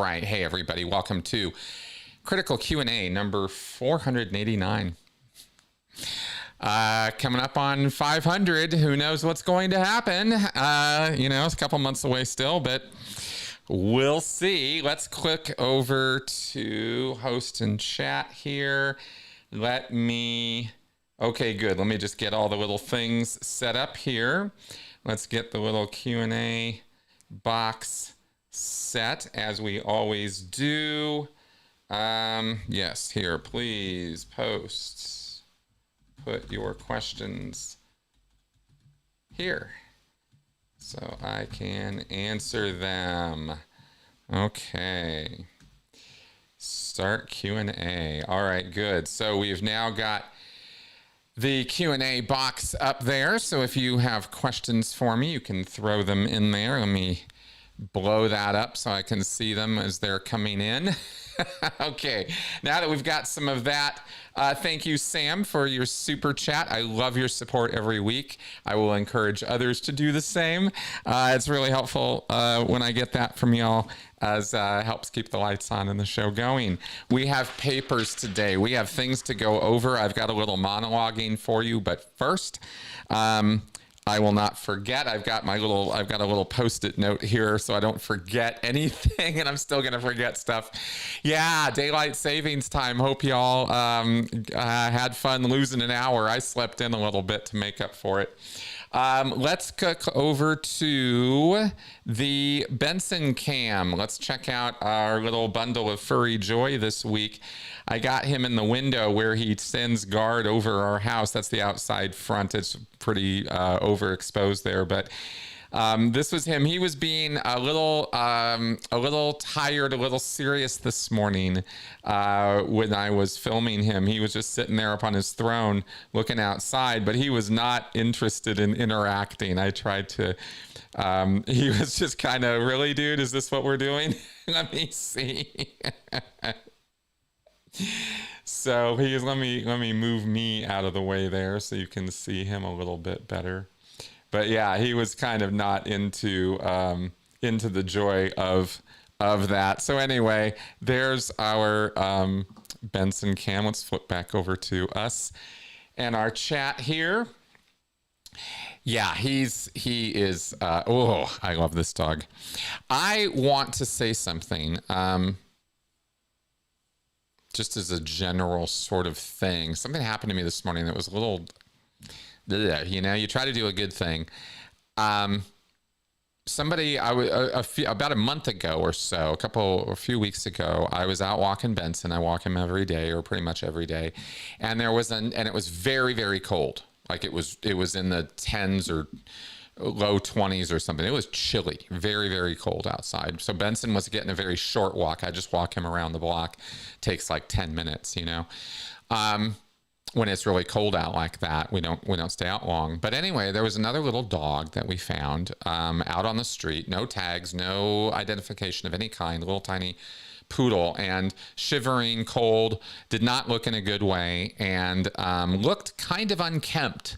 Right. Hey, everybody. Welcome to Critical Q&A number 489. Coming up on 500. Who knows what's going to happen? It's a couple months away still, but we'll see. Let's click over to host and chat here. Okay, good. Let me just get all the little things set up here. Let's get the little Q&A box set as we always do. Yes, here, please post. Put your questions here so I can answer them. Okay. Start Q&A. All right, good. So we've now got the Q&A box up there. So if you have questions for me, you can throw them in there. Let me blow that up so I can see them as they're coming in. Okay, now that we've got some of that, thank you, Sam, for your super chat. I love your support every week. I will encourage others to do the same. It's really helpful when I get that from y'all, as helps keep the lights on and the show going. We have papers today. We have things to go over. I've got a little monologuing for you, but first, I will not forget. I've got a little Post-it note here so I don't forget anything, and I'm still going to forget stuff. Yeah, daylight savings time. Hope y'all had fun losing an hour. I slept in a little bit to make up for it. Let's click over to the Benson cam. Let's check out our little bundle of furry joy this week. I got him in the window where he sends guard over our house. That's the outside front. It's pretty overexposed there, but this was him. He was being a little tired, a little serious this morning when I was filming him. He was just sitting there up on his throne looking outside, but he was not interested in interacting. I tried to, he was just kind of, really, dude, is this what we're doing? Let me see. So let me move me out of the way there so you can see him a little bit better. But yeah, he was kind of not into the joy of that. So anyway, there's our Benson cam. Let's flip back over to us and our chat here. Yeah, he is. I love this dog. I want to say something. Just as a general sort of thing. Something happened to me this morning that was a little, you try to do a good thing. About a month ago or so, a few weeks ago, I was out walking Benson. I walk him every day, or pretty much every day. And it was very, very cold. Like it was in the 10s or low 20s or something. It was chilly, very, very cold outside. So Benson was getting a very short walk. I just walk him around the block. Takes like 10 minutes, when it's really cold out like that. We don't stay out long. But anyway, there was another little dog that we found out on the street. No tags, no identification of any kind. Little tiny poodle, and shivering, cold, did not look in a good way, and looked kind of unkempt.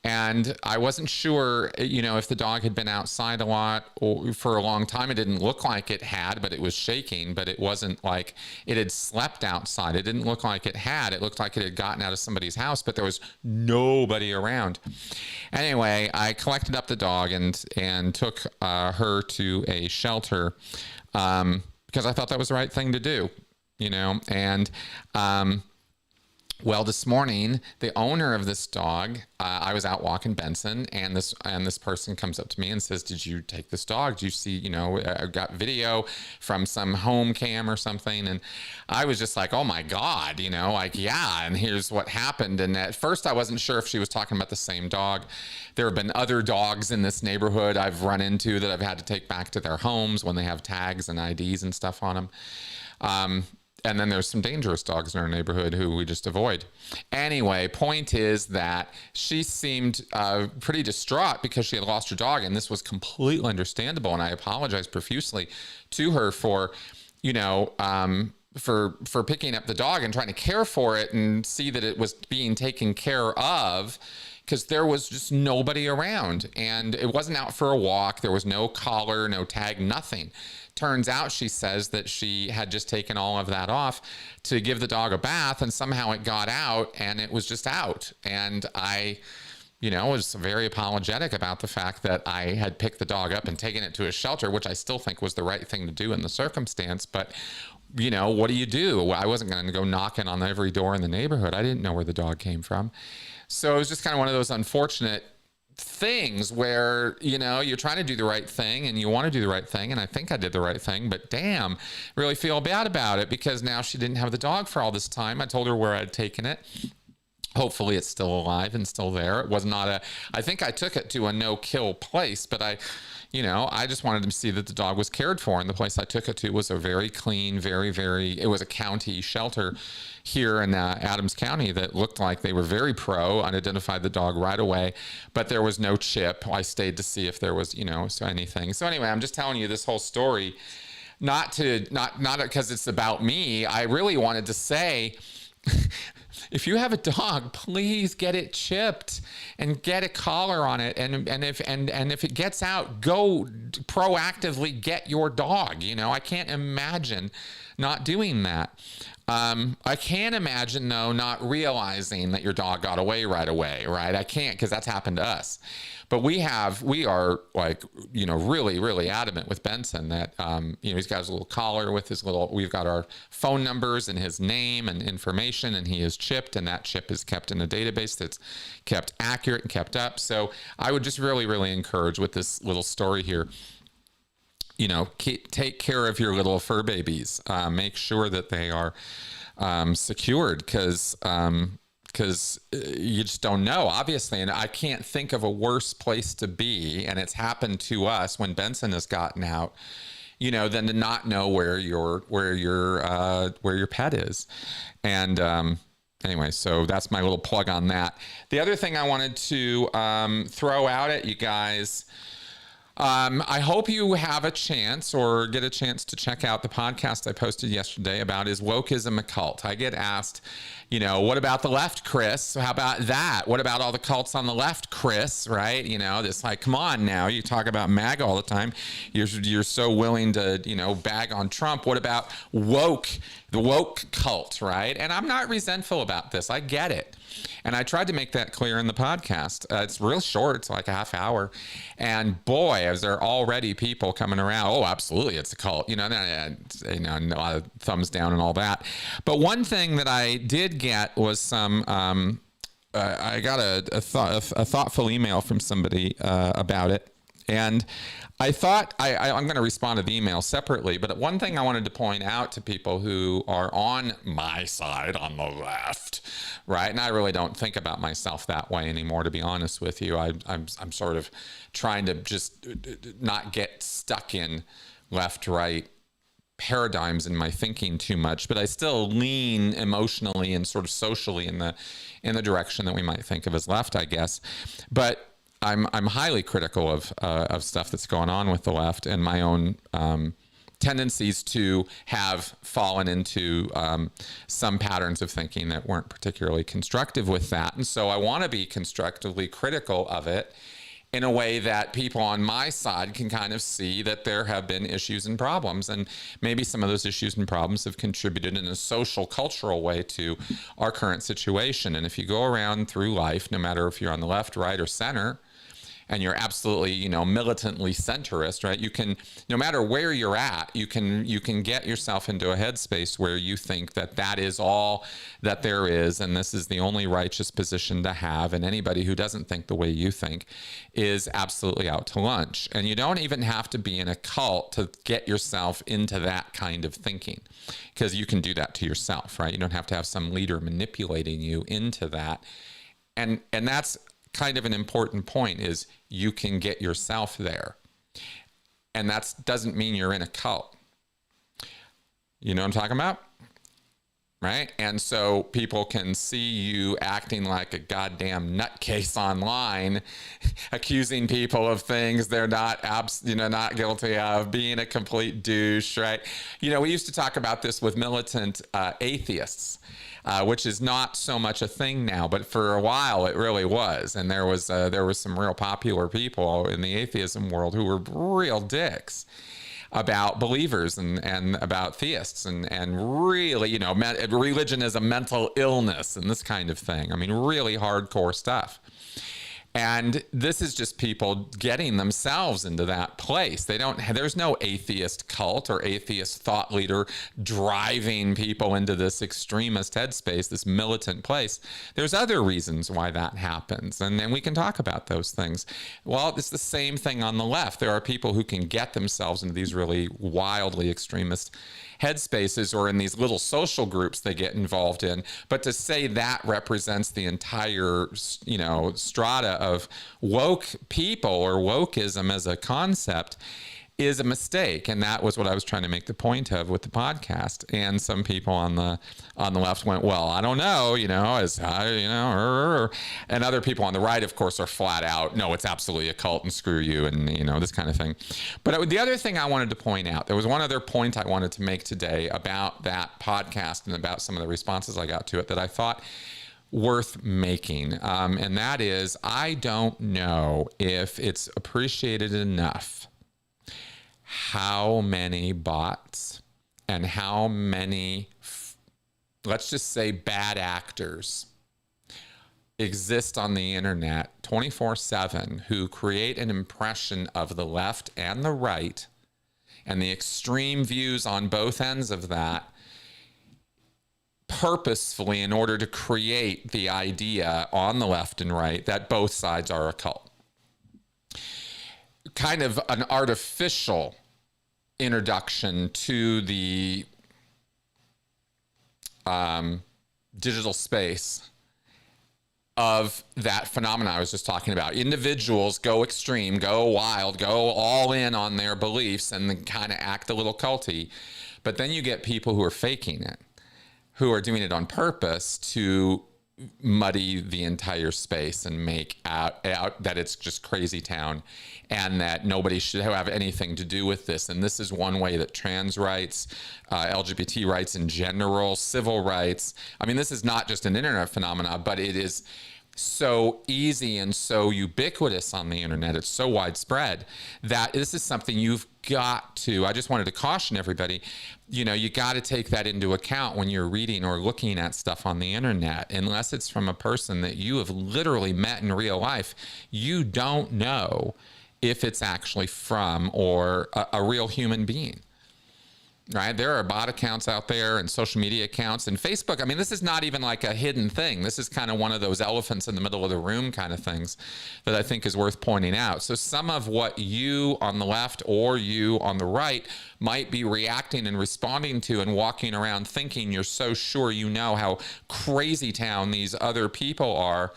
And I wasn't sure, if the dog had been outside a lot or for a long time. It didn't look like it had, but it was shaking. But it wasn't like it had slept outside. It didn't look like it had. It looked like it had gotten out of somebody's house, but there was nobody around. Anyway, I collected up the dog and took her to a shelter because I thought that was the right thing to do, and well, this morning, the owner of this dog, I was out walking Benson, and this person comes up to me and says, "Did you take this dog? Do you see, I got video from some home cam or something?" And I was just like, "Oh my God," yeah, and here's what happened. And at first I wasn't sure if she was talking about the same dog. There have been other dogs in this neighborhood I've run into that I've had to take back to their homes when they have tags and IDs and stuff on them. And then there's some dangerous dogs in our neighborhood who we just avoid. Anyway, point is that she seemed pretty distraught because she had lost her dog, and this was completely understandable. And I apologized profusely to her for, for picking up the dog and trying to care for it and see that it was being taken care of, because there was just nobody around, and it wasn't out for a walk. There was no collar, no tag, nothing. turns out, she says, that she had just taken all of that off to give the dog a bath, and somehow it got out, and it was just out. And I, was very apologetic about the fact that I had picked the dog up and taken it to a shelter, which I still think was the right thing to do in the circumstance. But, what do you do? I wasn't going to go knocking on every door in the neighborhood. I didn't know where the dog came from. So it was just kind of one of those unfortunate things where, you're trying to do the right thing and you want to do the right thing. And I think I did the right thing, but damn, really feel bad about it because now she didn't have the dog for all this time. I told her where I'd taken it. Hopefully it's still alive and still there. It was not I think I took it to a no-kill place, but I just wanted to see that the dog was cared for. And the place I took it to was a very clean, it was a county shelter here in Adams County that looked like they were very pro, unidentified the dog right away, but there was no chip. I stayed to see if there was, anything. So anyway, I'm just telling you this whole story, not because it's about me. I really wanted to say, if you have a dog, please get it chipped and get a collar on it. And if it gets out, go proactively get your dog. I can't imagine not doing that. I can't imagine, though, not realizing that your dog got away right away, right? I can't, because that's happened to us. But we are like, really, really adamant with Benson that, he's got his little collar with we've got our phone numbers and his name and information, and he is chipped, and that chip is kept in a database that's kept accurate and kept up. So I would just really, really encourage with this little story here, take care of your little fur babies. Make sure that they are secured, because you just don't know, obviously. And I can't think of a worse place to be, and it's happened to us when Benson has gotten out, than to not know where your pet is. And anyway, so that's my little plug on that. The other thing I wanted to throw out at you guys, I hope you have a chance or get a chance to check out the podcast I posted yesterday about is wokeism a cult? I get asked, what about the left, Chris? How about that? What about all the cults on the left, Chris? Right? This like, come on now. You talk about MAGA all the time. You're so willing to, bag on Trump. What about the woke cult, right? And I'm not resentful about this. I get it. And I tried to make that clear in the podcast. It's real short. It's like a half hour. And boy, is there already people coming around. Oh, absolutely. It's a cult. A lot of thumbs down and all that. But one thing that I did get was some, I got a thoughtful email from somebody about it. And I thought I'm going to respond to the email separately, but one thing I wanted to point out to people who are on my side, on the left, right? And I really don't think about myself that way anymore, to be honest with you. I'm sort of trying to just not get stuck in left-right paradigms in my thinking too much, but I still lean emotionally and sort of socially in the direction that we might think of as left, I guess. But I'm highly critical of stuff that's going on with the left, and my own tendencies to have fallen into some patterns of thinking that weren't particularly constructive with that. And so I want to be constructively critical of it in a way that people on my side can kind of see that there have been issues and problems, and maybe some of those issues and problems have contributed in a social, cultural way to our current situation. And if you go around through life, no matter if you're on the left, right, or center, and you're absolutely, militantly centrist, right? You can, no matter where you're at, you can get yourself into a headspace where you think that is all that there is, and this is the only righteous position to have, and anybody who doesn't think the way you think is absolutely out to lunch. And you don't even have to be in a cult to get yourself into that kind of thinking, because you can do that to yourself, right? You don't have to have some leader manipulating you into that. And that's kind of an important point, is you can get yourself there. And that doesn't mean you're in a cult. You know what I'm talking about? Right? And so people can see you acting like a goddamn nutcase online, accusing people of things they're not, not guilty of, being a complete douche, right? We used to talk about this with militant atheists, which is not so much a thing now, but for a while it really was. And there was some real popular people in the atheism world who were real dicks. about believers and about theists and really, you know, religion as a mental illness and this kind of thing. I mean, really hardcore stuff. And this is just people getting themselves into that place. There's no atheist cult or atheist thought leader driving people into this extremist headspace, this militant place. There's other reasons why that happens. And then we can talk about those things. Well, it's the same thing on the left. There are people who can get themselves into these really wildly extremist headspaces or in these little social groups they get involved in. But to say that represents the entire, you know, strata of woke people or wokeism as a concept is a mistake. And that was what I was trying to make the point of with the podcast. And some people on the left went, well, I don't know, you know, and other people on the right, of course, are flat out, no, it's absolutely a cult and screw you and, you know, this kind of thing. But the other thing I wanted to point out, there was one other point I wanted to make today about that podcast and about some of the responses I got to it that I thought worth making. And that is, I don't know if it's appreciated enough how many bots and how many, let's just say, bad actors exist on the internet 24/7 who create an impression of the left and the right and the extreme views on both ends of that purposefully in order to create the idea on the left and right that both sides are a cult. Kind of an artificial introduction to the digital space of that phenomena I was just talking about. Individuals go extreme, go wild, go all in on their beliefs and then kind of act a little culty. But then you get people who are faking it, who are doing it on purpose to muddy the entire space and make out that it's just crazy town and that nobody should have anything to do with this. And this is one way that trans rights, LGBT rights in general, civil rights, I mean, this is not just an internet phenomena, but it is so easy and so ubiquitous on the internet. It's so widespread that this is something you've got to, I just wanted to caution everybody, you know, you got to take that into account when you're reading or looking at stuff on the internet. Unless it's from a person that you have literally met in real life, you don't know if it's actually from or a real human being. Right? There are bot accounts out there and social media accounts and Facebook. I mean, this is not even like a hidden thing. This is kind of one of those elephants in the middle of the room kind of things that I think is worth pointing out. So some of what you on the left or you on the right might be reacting and responding to and walking around thinking you're so sure you know how crazy town these other people are.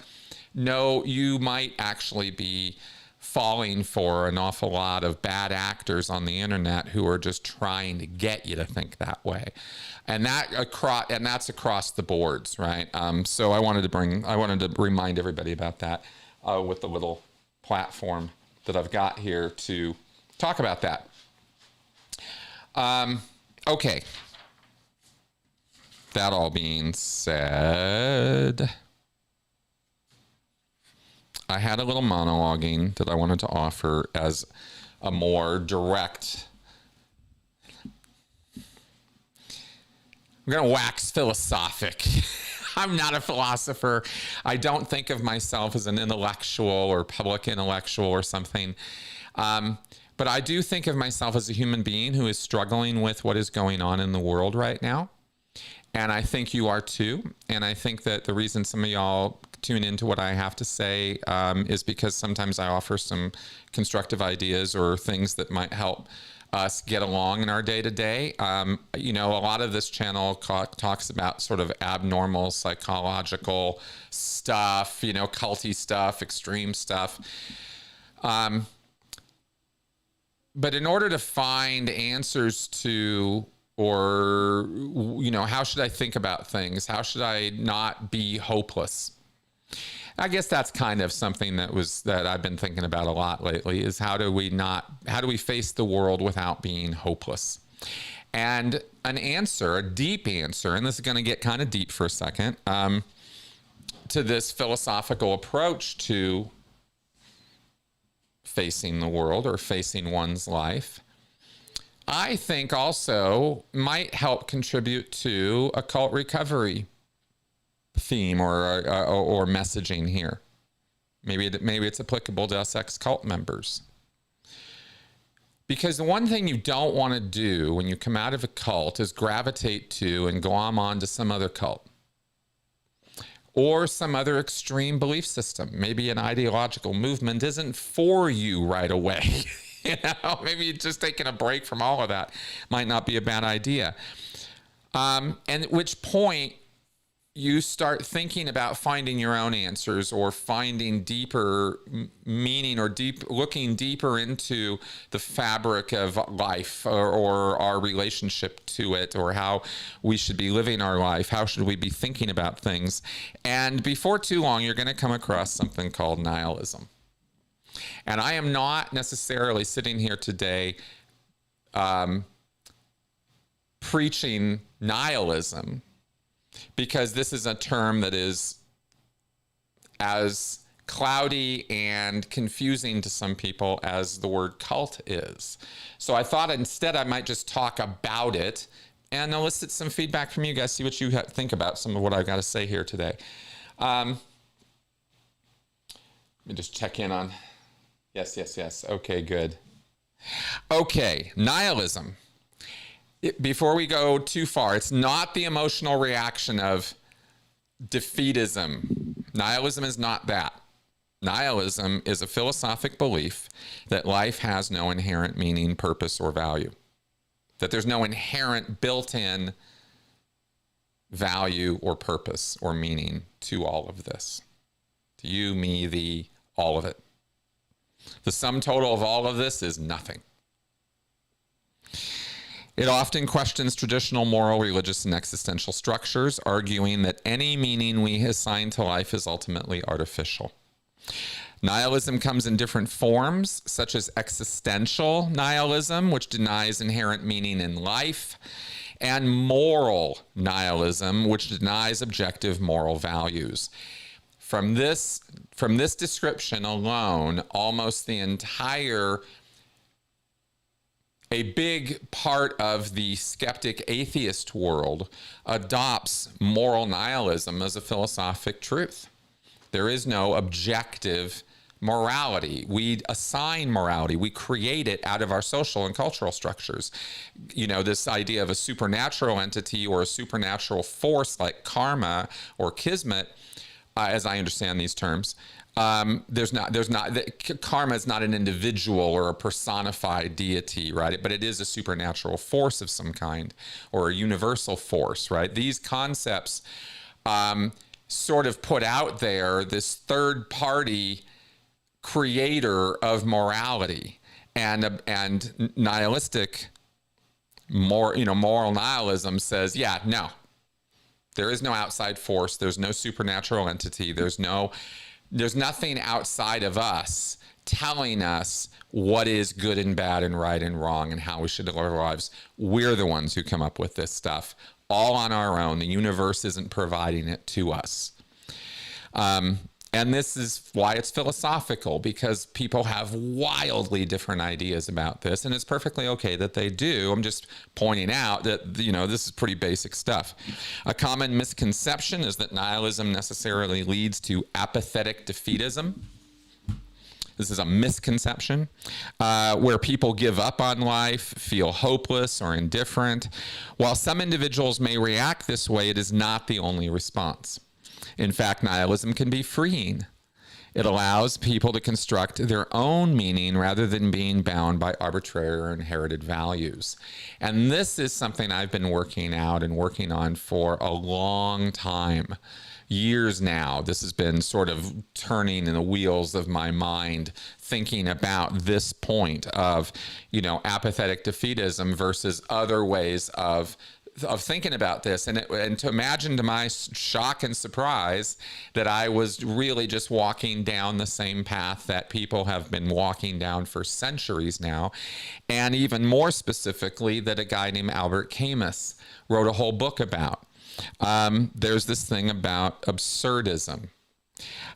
No, you might actually be falling for an awful lot of bad actors on the internet who are just trying to get you to think that way, and that's across the boards, right? So I wanted to remind everybody about that with the little platform that I've got here to talk about that. Okay. That all being said, I had a little monologuing that I wanted to offer as a more direct. I'm going to wax philosophic. I'm not a philosopher. I don't think of myself as an intellectual or public intellectual or something. But I do think of myself as a human being who is struggling with what is going on in the world right now. And I think you are too. And I think that the reason some of y'all tune into what I have to say is because sometimes I offer some constructive ideas or things that might help us get along in our day-to-day. You know, a lot of this channel talks about sort of abnormal psychological stuff, you know, culty stuff, extreme stuff. But in order to find answers to, or, you know, how should I think about things? How should I not be hopeless? I guess that's kind of something that I've been thinking about a lot lately, is how do we face the world without being hopeless? And an answer, a deep answer, and this is going to get kind of deep for a second, to this philosophical approach to facing the world or facing one's life, I think also might help contribute to a cult recovery theme or messaging here. Maybe it's applicable to us ex-cult members. Because the one thing you don't want to do when you come out of a cult is gravitate to and glom on to some other cult or some other extreme belief system. Maybe an ideological movement isn't for you right away. You know, maybe just taking a break from all of that might not be a bad idea. And at which point you start thinking about finding your own answers or finding deeper meaning or looking deeper into the fabric of life or our relationship to it, or how we should be living our life. How should we be thinking about things? And before too long, you're going to come across something called nihilism. And I am not necessarily sitting here today preaching nihilism, because this is a term that is as cloudy and confusing to some people as the word cult is. So I thought instead I might just talk about it and elicit some feedback from you guys, see what you think about some of what I've got to say here today. Let me just check in on... Yes. Okay, good. Okay, nihilism. Before we go too far, it's not the emotional reaction of defeatism. Nihilism is not that. Nihilism is a philosophic belief that life has no inherent meaning, purpose, or value. That there's no inherent built-in value or purpose or meaning to all of this. To you, me, thee, all of it. The sum total of all of this is nothing. It often questions traditional moral, religious, and existential structures, arguing that any meaning we assign to life is ultimately artificial. Nihilism comes in different forms, such as existential nihilism, which denies inherent meaning in life, and moral nihilism, which denies objective moral values. From this description alone, almost the entire... A big part of the skeptic atheist world adopts moral nihilism as a philosophic truth. There is no objective morality. We assign morality. We create it out of our social and cultural structures. You know, this idea of a supernatural entity or a supernatural force like karma or kismet, as I understand these terms, karma is not an individual or a personified deity, right? But it is a supernatural force of some kind, or a universal force, right? These concepts sort of put out there this third party creator of morality, and nihilistic moral nihilism says, yeah, no, there is no outside force, there's no supernatural entity, there's nothing outside of us telling us what is good and bad and right and wrong and how we should live our lives. We're the ones who come up with this stuff all on our own. The universe isn't providing it to us. And this is why it's philosophical, because people have wildly different ideas about this, and it's perfectly okay that they do. I'm just pointing out that, this is pretty basic stuff. A common misconception is that nihilism necessarily leads to apathetic defeatism. This is a misconception, where people give up on life, feel hopeless or indifferent. While some individuals may react this way, it is not the only response. In fact, nihilism can be freeing. It allows people to construct their own meaning rather than being bound by arbitrary or inherited values. And this is something I've been working out and working on for a long time. Years now. This has been sort of turning in the wheels of my mind, thinking about this point of, apathetic defeatism versus other ways of thinking about this, and to imagine, to my shock and surprise, that I was really just walking down the same path that people have been walking down for centuries now, and even more specifically, that a guy named Albert Camus wrote a whole book about. There's this thing about absurdism.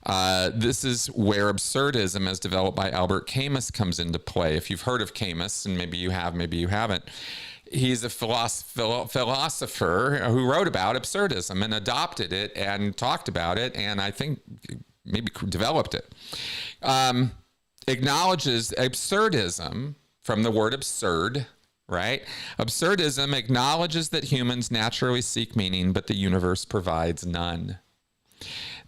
This is where absurdism, as developed by Albert Camus, comes into play. If you've heard of Camus, and maybe you have, maybe you haven't, he's a philosopher who wrote about absurdism and adopted it and talked about it, and I think maybe developed it. Acknowledges absurdism from the word absurd, right? Absurdism acknowledges that humans naturally seek meaning, but the universe provides none.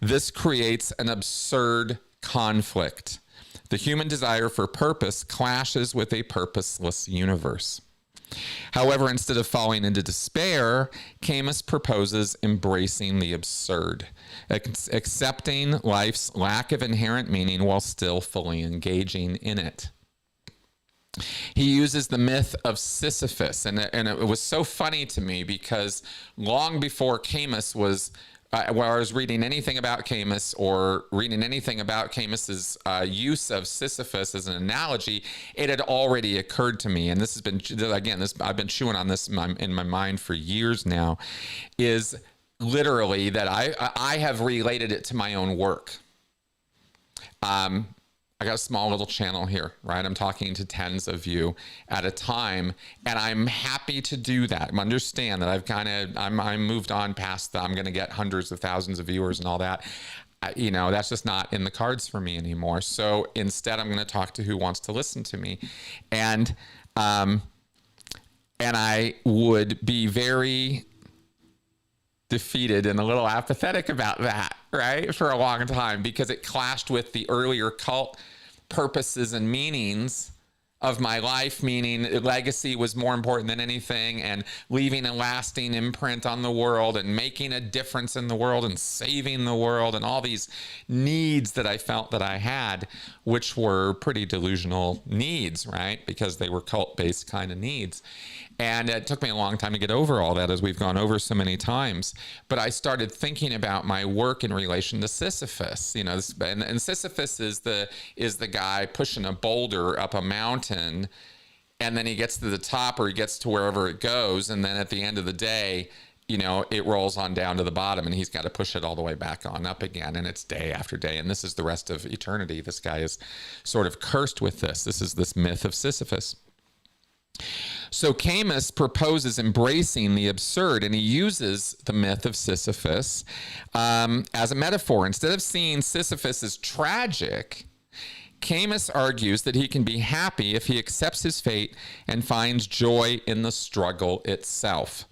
This creates an absurd conflict. The human desire for purpose clashes with a purposeless universe. However, instead of falling into despair, Camus proposes embracing the absurd, accepting life's lack of inherent meaning while still fully engaging in it. He uses the myth of Sisyphus, and it was so funny to me because long before Camus was when I was reading anything about Camus or reading anything about Camus's use of Sisyphus as an analogy, it had already occurred to me, and this has been, again, I've been chewing on this in my mind for years now, is literally that I have related it to my own work. I got a small little channel here, right? I'm talking to tens of you at a time, and I'm happy to do that. Understand that I'm moved on past that. I'm going to get hundreds of thousands of viewers and all that. That's just not in the cards for me anymore. So instead, I'm going to talk to who wants to listen to me, and I would be very defeated and a little apathetic about that, right, for a long time, because it clashed with the earlier cult purposes and meanings of my life, meaning legacy was more important than anything, and leaving a lasting imprint on the world and making a difference in the world and saving the world, and all these needs that I felt that I had, which were pretty delusional needs, right, because they were cult-based kind of needs. And it took me a long time to get over all that, as we've gone over so many times. But I started thinking about my work in relation to Sisyphus. And Sisyphus is the guy pushing a boulder up a mountain, and then he gets to the top, or he gets to wherever it goes, and then at the end of the day, it rolls on down to the bottom, and he's got to push it all the way back on up again, and it's day after day, and this is the rest of eternity. This guy is sort of cursed with this. This is this myth of Sisyphus. So Camus proposes embracing the absurd, and he uses the myth of Sisyphus as a metaphor. Instead of seeing Sisyphus as tragic, Camus argues that he can be happy if he accepts his fate and finds joy in the struggle itself.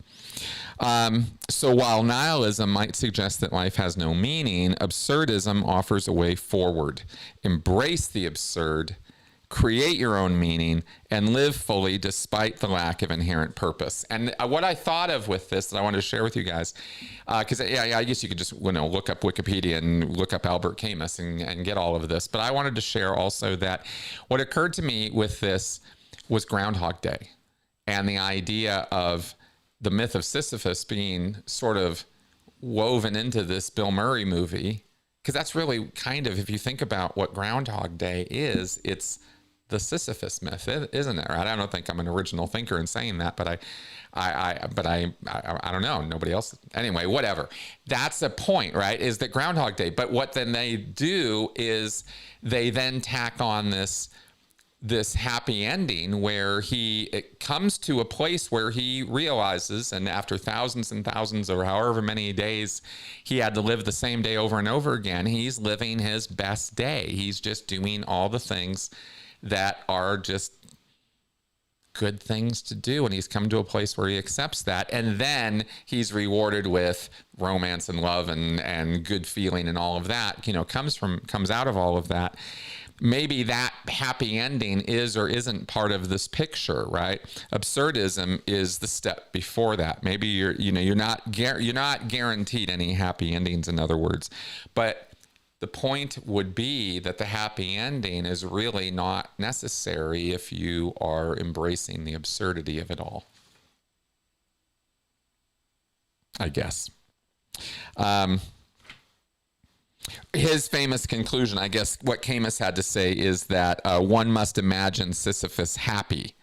So while nihilism might suggest that life has no meaning, absurdism offers a way forward. Embrace the absurd, create your own meaning, and live fully despite the lack of inherent purpose. And what I thought of with this that I wanted to share with you guys, because I guess you could just look up Wikipedia and look up Albert Camus and get all of this. But I wanted to share also that what occurred to me with this was Groundhog Day, and the idea of the myth of Sisyphus being sort of woven into this Bill Murray movie, because that's really kind of, if you think about what Groundhog Day is, it's the Sisyphus myth, isn't it? Right? I don't think I'm an original thinker in saying that, but I don't know. Nobody else. Anyway, whatever. That's the point, right? Is that Groundhog Day. But what then they do is they then tack on this happy ending where it comes to a place where he realizes, and after thousands and thousands or however many days he had to live the same day over and over again, he's living his best day. He's just doing all the things that are just good things to do, and he's come to a place where he accepts that, and then he's rewarded with romance and love and good feeling, and all of that comes out of all of that. Maybe that happy ending is or isn't part of this picture, right? Absurdism is the step before that. Maybe you're not guaranteed any happy endings, in other words. But the point would be that the happy ending is really not necessary if you are embracing the absurdity of it all, I guess. His famous conclusion, I guess, what Camus had to say is that one must imagine Sisyphus happy.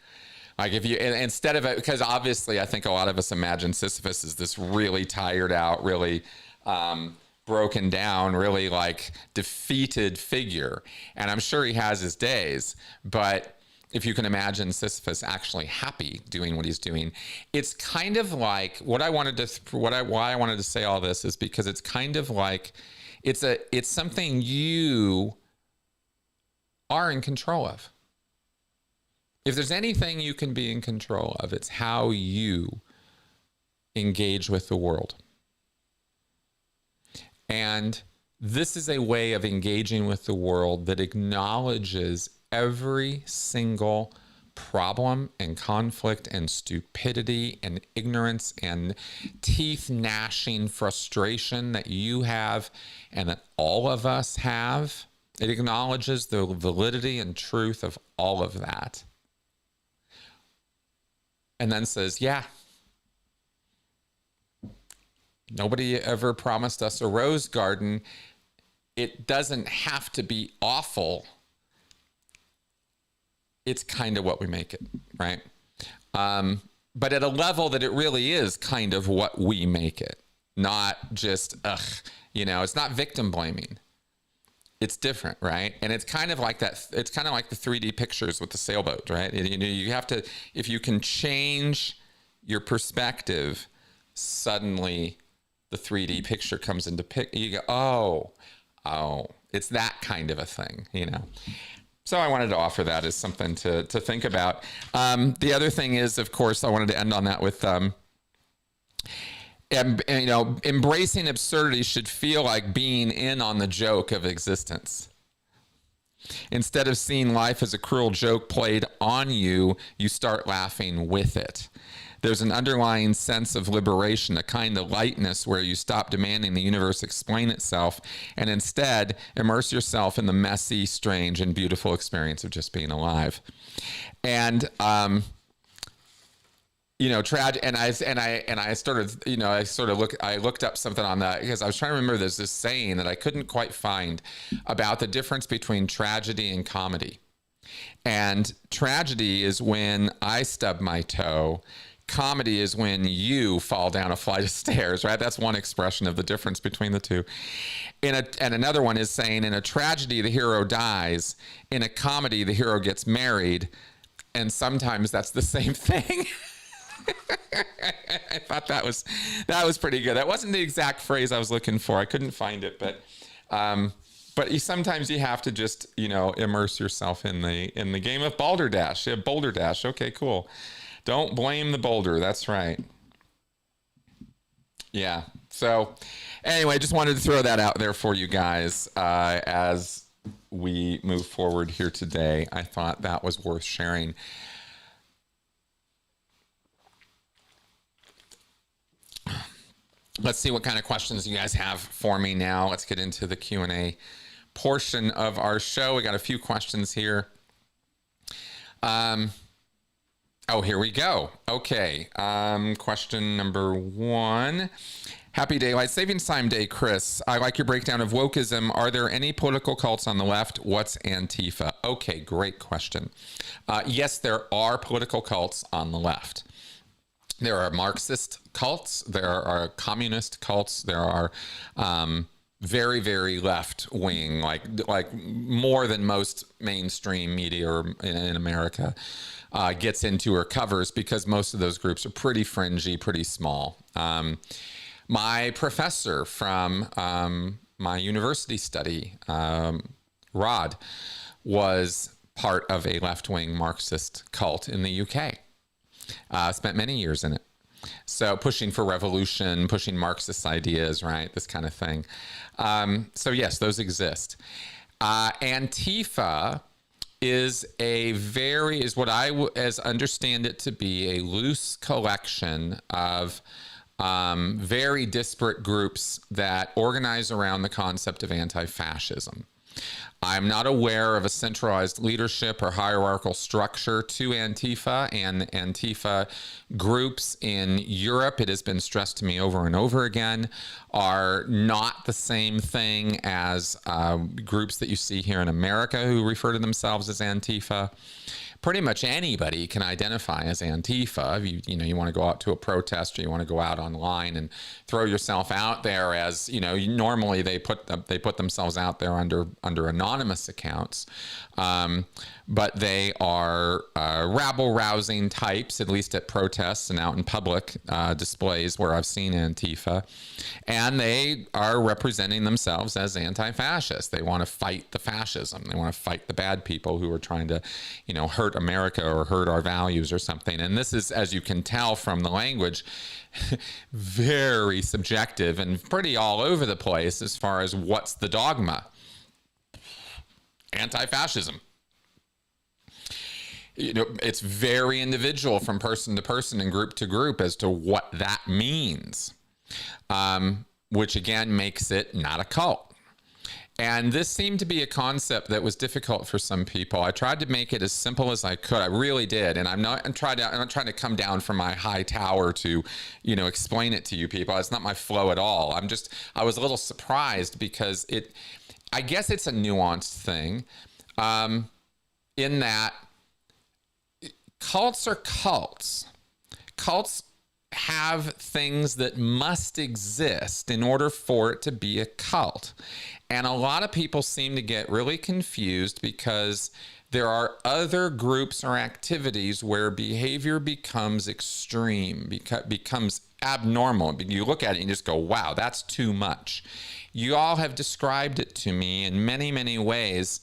Like if you, instead of it, because obviously I think a lot of us imagine Sisyphus as this really tired out, really broken down, really like defeated figure. And I'm sure he has his days, but if you can imagine Sisyphus actually happy doing what he's doing, it's kind of like why I wanted to say all this is because it's kind of like it's something you are in control of. If there's anything you can be in control of, it's how you engage with the world. And this is a way of engaging with the world that acknowledges every single problem and conflict and stupidity and ignorance and teeth gnashing frustration that you have and that all of us have. It acknowledges the validity and truth of all of that. And then says, yeah, nobody ever promised us a rose garden. It doesn't have to be awful. It's kind of what we make it, right? But at a level that it really is kind of what we make it, not just, it's not victim blaming. It's different, right? And it's kind of like that. It's kind of like the 3D pictures with the sailboat, right? You have to, if you can change your perspective, suddenly the 3D picture comes into you go, oh, it's that kind of a thing, So I wanted to offer that as something to think about. The other thing is, of course, I wanted to end on that with, embracing absurdity should feel like being in on the joke of existence. Instead of seeing life as a cruel joke played on you, you start laughing with it. There's an underlying sense of liberation, a kind of lightness where you stop demanding the universe explain itself and instead immerse yourself in the messy, strange, and beautiful experience of just being alive. And, I looked up something on that because I was trying to remember there's this saying that I couldn't quite find about the difference between tragedy and comedy. And tragedy is when I stub my toe. Comedy is when you fall down a flight of stairs, right? That's one expression of the difference between the two. And another one is saying in a tragedy, the hero dies. In a comedy, the hero gets married. And sometimes that's the same thing. I thought that was pretty good. That wasn't the exact phrase I was looking for. I couldn't find it, but sometimes you have to just, immerse yourself in the game of balderdash. Yeah, boulder dash. Okay, cool. Don't blame the boulder. That's right. Yeah. So anyway, just wanted to throw that out there for you guys as we move forward here today. I thought that was worth sharing. Let's see what kind of questions you guys have for me now. Let's get into the Q&A portion of our show. We got a few questions here. Here we go. Okay. Question number 1. Happy Daylight Savings Time Day, Chris. I like your breakdown of wokeism. Are there any political cults on the left? What's Antifa? Okay, great question. Yes, there are political cults on the left. There are Marxist cults. There are communist cults. There are very, very left wing, like more than most mainstream media in America gets into or covers, because most of those groups are pretty fringy, pretty small. My professor from my university study, Rod, was part of a left-wing Marxist cult in the UK. Spent many years in it. So pushing for revolution, pushing Marxist ideas, right? This kind of thing. So yes, those exist. Antifa is what I understand it to be, a loose collection of very disparate groups that organize around the concept of anti-fascism. I'm not aware of a centralized leadership or hierarchical structure to Antifa, and Antifa groups in Europe, it has been stressed to me over and over again, are not the same thing as groups that you see here in America who refer to themselves as Antifa. pretty much anybody can identify as Antifa. If you want to go out to a protest, or you want to go out online and throw yourself out there as, normally they put themselves out there under anonymous accounts. But they are rabble-rousing types, at least at protests and out in public displays where I've seen Antifa. And they are representing themselves as anti-fascist. They want to fight the fascism. They want to fight the bad people who are trying to, hurt America or hurt our values or something. And this is, as you can tell from the language, very subjective and pretty all over the place as far as what's the dogma. Anti-fascism. It's very individual from person to person and group to group as to what that means, which again makes it not a cult. And this seemed to be a concept that was difficult for some people. I tried to make it as simple as I could. I really did. And I'm not trying to come down from my high tower to, explain it to you people. It's not my flow at all. I was a little surprised because I guess it's a nuanced thing, in that cults are cults. Cults have things that must exist in order for it to be a cult. And a lot of people seem to get really confused because there are other groups or activities where behavior becomes extreme, becomes abnormal. You look at it and you just go, wow, that's too much. You all have described it to me in many, many ways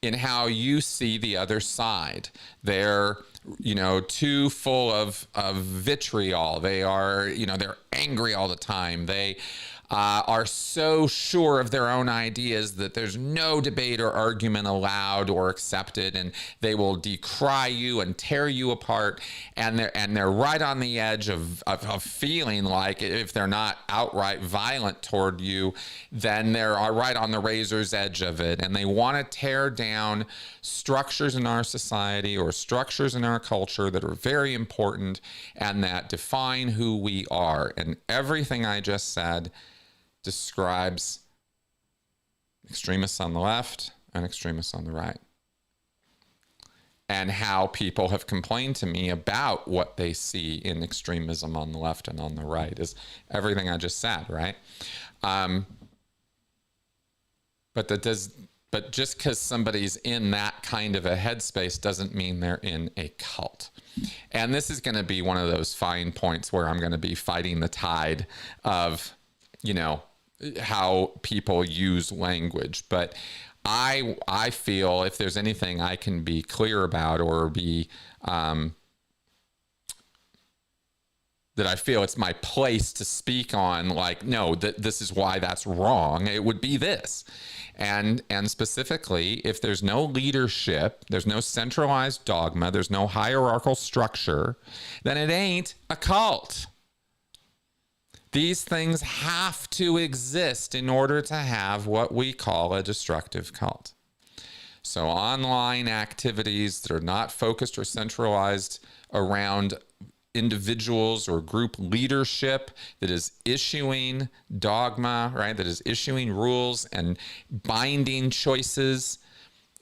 in how you see the other side. They're, too full of vitriol. They are, they're angry all the time. They are so sure of their own ideas that there's no debate or argument allowed or accepted, and they will decry you and tear you apart. And they're right on the edge of feeling like, if they're not outright violent toward you, then they're right on the razor's edge of it. And they want to tear down structures in our society or structures in our culture that are very important and that define who we are. And everything I just said describes extremists on the left and extremists on the right, and how people have complained to me about what they see in extremism on the left and on the right is everything I just said, right? But just because somebody's in that kind of a headspace doesn't mean they're in a cult. And this is going to be one of those fine points where I'm going to be fighting the tide of, how people use language. But I feel if there's anything I can be clear about or be, that I feel it's my place to speak on, like, no, this is why that's wrong, it would be this. And specifically, if there's no leadership, there's no centralized dogma, there's no hierarchical structure, then it ain't a cult. These things have to exist in order to have what we call a destructive cult. So online activities that are not focused or centralized around individuals or group leadership, that is issuing dogma, right? That is issuing rules and binding choices.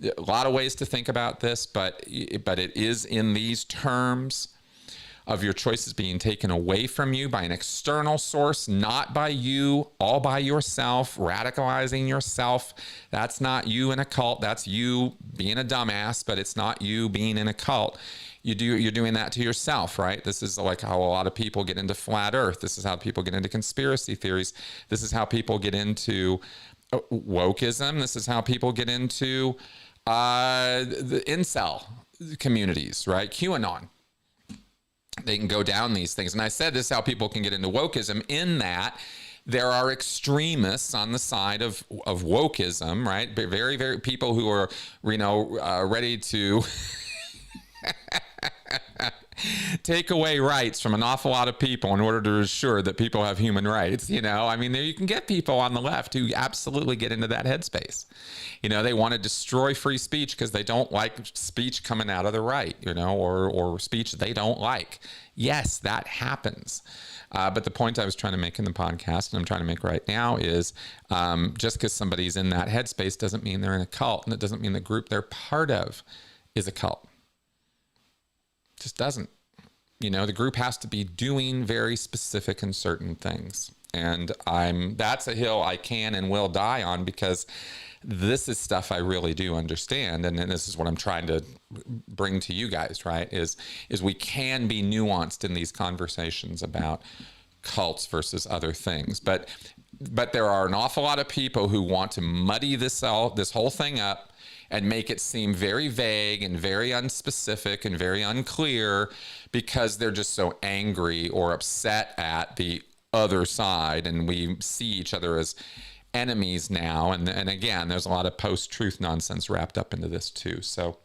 A lot of ways to think about this, but it is in these terms of your choices being taken away from you by an external source, not by you, all by yourself, radicalizing yourself. That's not you in a cult. That's you being a dumbass, but it's not you being in a cult. You're doing that to yourself, right? This is like how a lot of people get into flat earth. This is how people get into conspiracy theories. This is how people get into wokeism. This is how people get into the incel communities, right? QAnon. They can go down these things. And I said this is how people can get into wokeism, in that there are extremists on the side of wokeism, right? Very, very people who are, ready to take away rights from an awful lot of people in order to ensure that people have human rights. I mean, there you can get people on the left who absolutely get into that headspace. They want to destroy free speech because they don't like speech coming out of the right, or speech they don't like. Yes, that happens. But the point I was trying to make in the podcast, and I'm trying to make right now, is just because somebody's in that headspace doesn't mean they're in a cult, and it doesn't mean the group they're part of is a cult. Just doesn't. The group has to be doing very specific and certain things. And that's a hill I can and will die on, because this is stuff I really do understand. And this is what I'm trying to bring to you guys, right? Is we can be nuanced in these conversations about cults versus other things. But there are an awful lot of people who want to muddy this whole thing up and make it seem very vague and very unspecific and very unclear, because they're just so angry or upset at the other side, and we see each other as enemies now. And again, there's a lot of post-truth nonsense wrapped up into this too. So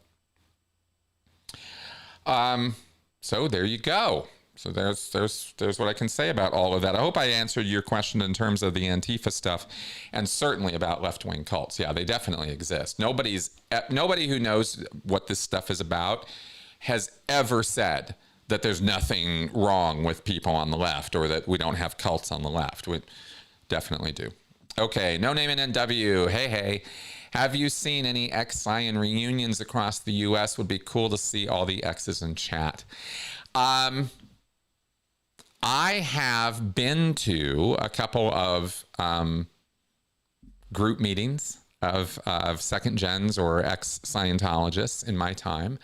there you go. So there's what I can say about all of that. I hope I answered your question in terms of the Antifa stuff, and certainly about left-wing cults. Yeah, they definitely exist. Nobody who knows what this stuff is about has ever said that there's nothing wrong with people on the left, or that we don't have cults on the left. We definitely do. Okay, No Name in NW. Hey. Have you seen any ex-Scion reunions across the U.S.? Would be cool to see all the exes in chat. I have been to a couple of group meetings of second gens or ex-Scientologists in my time.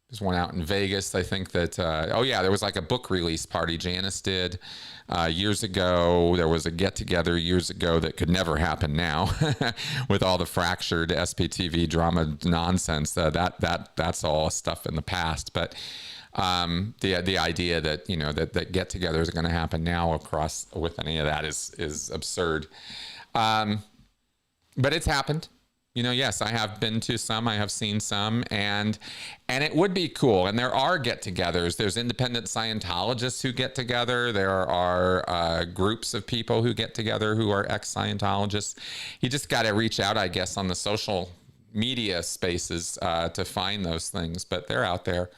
There's one out in Vegas. I think that, there was like a book release party Janice did years ago. There was a get-together years ago that could never happen now with all the fractured SPTV drama nonsense. That's all stuff in the past. But the idea that, that get-togethers are going to happen now across with any of that is absurd. But it's happened. Yes, I have been to some, I have seen some, and it would be cool. And there are get-togethers. There's independent Scientologists who get together. There are groups of people who get together who are ex-Scientologists. You just got to reach out, I guess, on the social media spaces to find those things, but they're out there.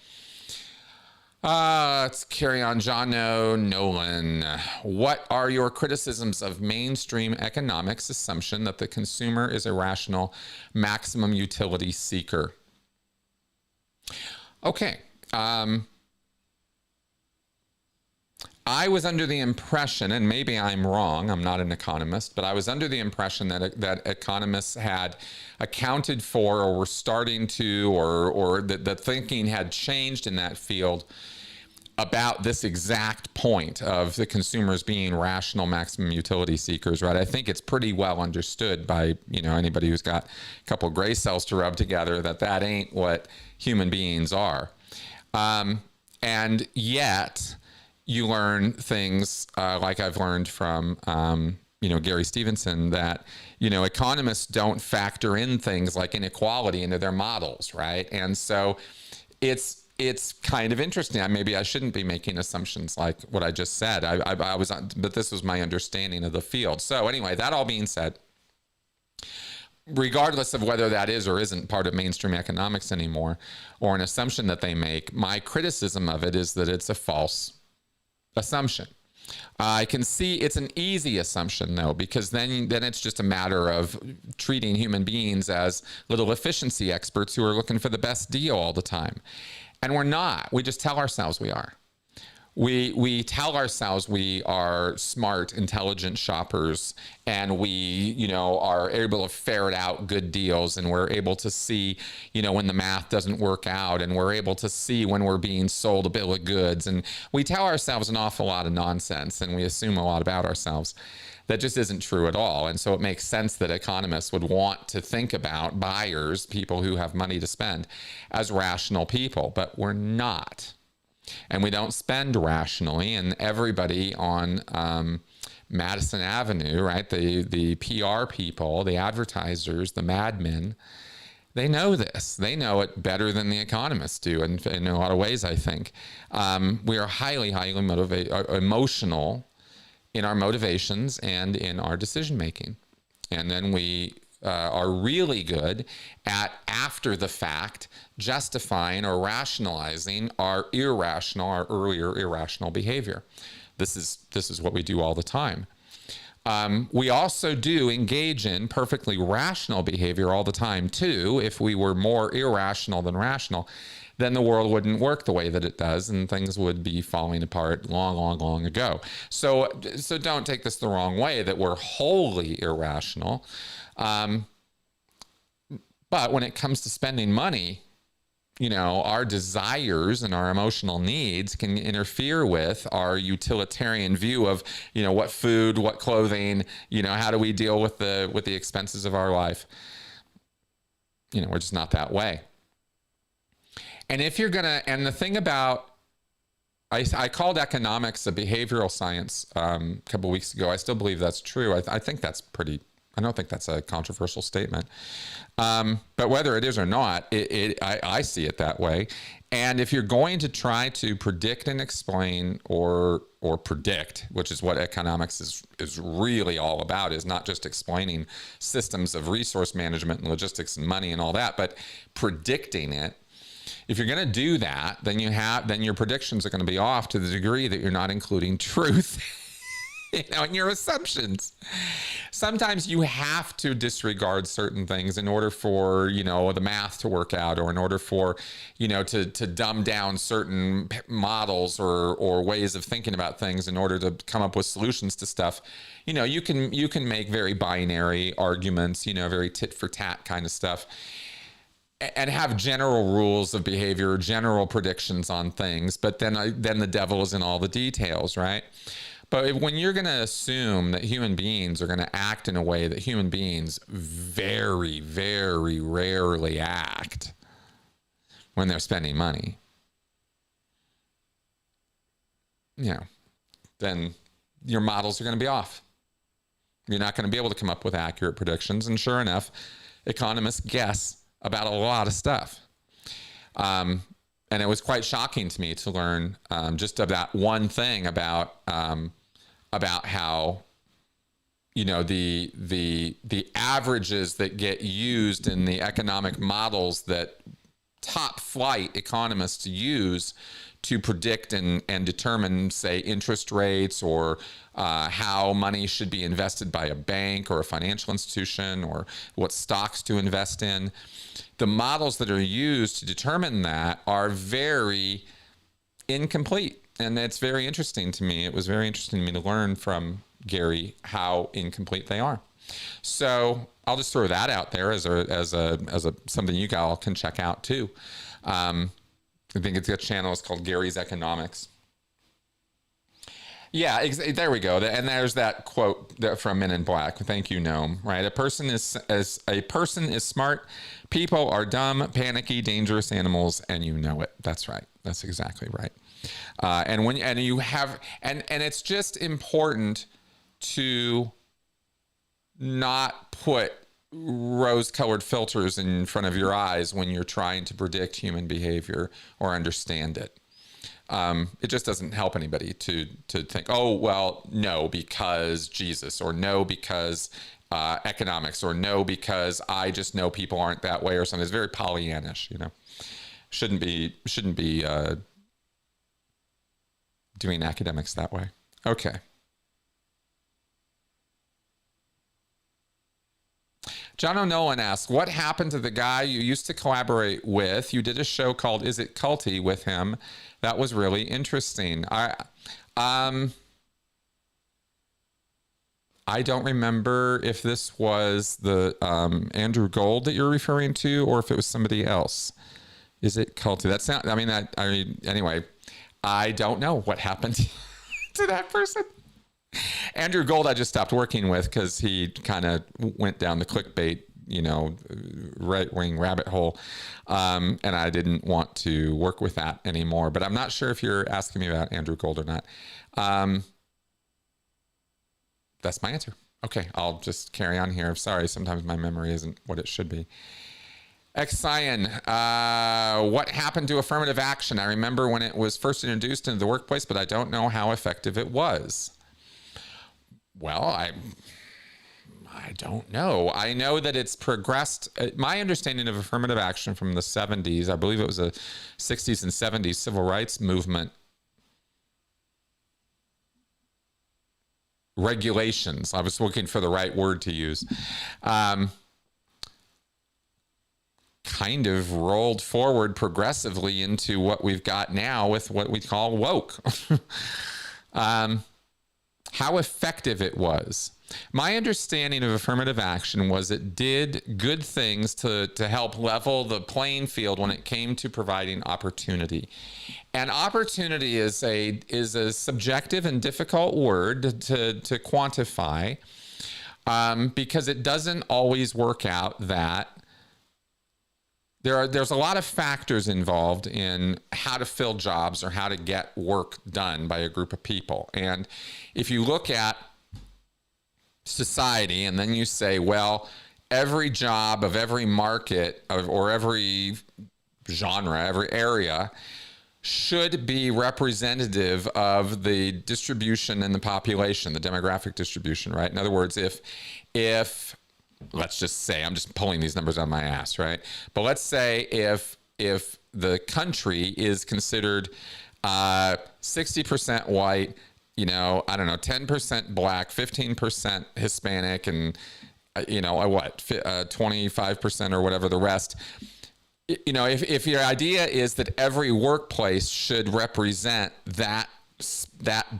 Let's carry on. John Nolan. What are your criticisms of mainstream economics' assumption that the consumer is a rational, maximum utility seeker? Okay. I was under the impression, and maybe I'm wrong, I'm not an economist, but I was under the impression that economists had accounted for, or were starting to, or the thinking had changed in that field about this exact point of the consumers being rational maximum utility seekers, right? I think it's pretty well understood by, anybody who's got a couple gray cells to rub together that ain't what human beings are. And yet you learn things like I've learned from, Gary Stevenson, that, economists don't factor in things like inequality into their models, right? And so it's kind of interesting. Maybe I shouldn't be making assumptions like what I just said. I was, but this was my understanding of the field. So anyway, that all being said, regardless of whether that is or isn't part of mainstream economics anymore, or an assumption that they make, my criticism of it is that it's a false assumption. I can see it's an easy assumption, though, because then it's just a matter of treating human beings as little efficiency experts who are looking for the best deal all the time. And we're not. We just tell ourselves we are. We tell ourselves we are smart, intelligent shoppers, and we, are able to ferret out good deals, and we're able to see, when the math doesn't work out, and we're able to see when we're being sold a bill of goods. And we tell ourselves an awful lot of nonsense, and we assume a lot about ourselves. That just isn't true at all. And so it makes sense that economists would want to think about buyers, people who have money to spend, as rational people, but we're not. And we don't spend rationally, and everybody on Madison Avenue, right, the PR people, the advertisers, the madmen, they know this. They know it better than the economists do, and in a lot of ways, I think. We are highly, highly emotional in our motivations and in our decision-making. And then we are really good at, after the fact, justifying or rationalizing our earlier irrational behavior. This is what we do all the time. We also do engage in perfectly rational behavior all the time, too. If we were more irrational than rational, then the world wouldn't work the way that it does, and things would be falling apart long, long, long ago. So don't take this the wrong way that we're wholly irrational. But when it comes to spending money, our desires and our emotional needs can interfere with our utilitarian view of, what food, what clothing, how do we deal with the expenses of our life? We're just not that way. And if you're and the thing about, I called economics a behavioral science a couple of weeks ago. I still believe that's true. I think that's I don't think that's a controversial statement. But whether it is or not, I see it that way. And if you're going to try to predict and explain or predict, which is what economics is really all about, is not just explaining systems of resource management and logistics and money and all that, but predicting it. If you're going to do that, then your predictions are going to be off to the degree that you're not including truth in your assumptions. Sometimes you have to disregard certain things in order for, the math to work out, or in order for, to dumb down certain models or ways of thinking about things in order to come up with solutions to stuff. You can make very binary arguments, very tit for tat kind of stuff, and have general rules of behavior, general predictions on things, but then the devil is in all the details, right? But when you're going to assume that human beings are going to act in a way that human beings very, very rarely act when they're spending money, then your models are going to be off. You're not going to be able to come up with accurate predictions. And sure enough, economists guess about a lot of stuff. And it was quite shocking to me to learn just of that one thing about how, the averages that get used in the economic models that top flight economists use to predict and determine, say, interest rates, or how money should be invested by a bank or a financial institution, or what stocks to invest in. The models that are used to determine that are very incomplete. And it's very interesting to me. It was very interesting to me to learn from Gary how incomplete they are. So I'll just throw that out there as a something you all can check out too. I think it's a channel. It's called Gary's Economics. Yeah, there we go. And there's that quote from Men in Black. Thank you, Noam. Right? A person is smart. People are dumb, panicky, dangerous animals, and you know it. That's right. That's exactly right. And it's just important to not put rose-colored filters in front of your eyes when you're trying to predict human behavior or understand it. It just doesn't help anybody to think, oh, well, no, because Jesus, or no, because economics, or no, because I just know people aren't that way, or something. It's very Pollyannish, Shouldn't be doing academics that way. Okay. John O'Nolan asks, what happened to the guy you used to collaborate with? You did a show called Is It Culty with him. That was really interesting. I don't remember if this was the Andrew Gold that you're referring to, or if it was somebody else. Is it culty? Anyway, I don't know what happened to that person. Andrew Gold, I just stopped working with because he kind of went down the clickbait, right-wing rabbit hole. And I didn't want to work with that anymore. But I'm not sure if you're asking me about Andrew Gold or not. That's my answer. Okay, I'll just carry on here. Sorry, sometimes my memory isn't what it should be. Ex-Scion, what happened to affirmative action? I remember when it was first introduced into the workplace, but I don't know how effective it was. Well, I don't know. I know that it's progressed. My understanding of affirmative action from the 70s, I believe it was a 60s and 70s civil rights movement, regulations. I was looking for the right word to use. Kind of rolled forward progressively into what we've got now with what we call woke. How effective it was. My understanding of affirmative action was it did good things to help level the playing field when it came to providing opportunity. And opportunity is a subjective and difficult word to quantify, because it doesn't always work out that there's a lot of factors involved in how to fill jobs or how to get work done by a group of people. And if you look at society and then you say, well, every job of every market or every genre, every area should be representative of the distribution in the population, the demographic distribution, right? In other words, if let's just say, I'm just pulling these numbers out of my ass, right? But let's say if the country is considered 60% white, you know, I don't know, 10% black, 15% Hispanic, and you know, 25% or whatever the rest. You know, if your idea is that every workplace should represent that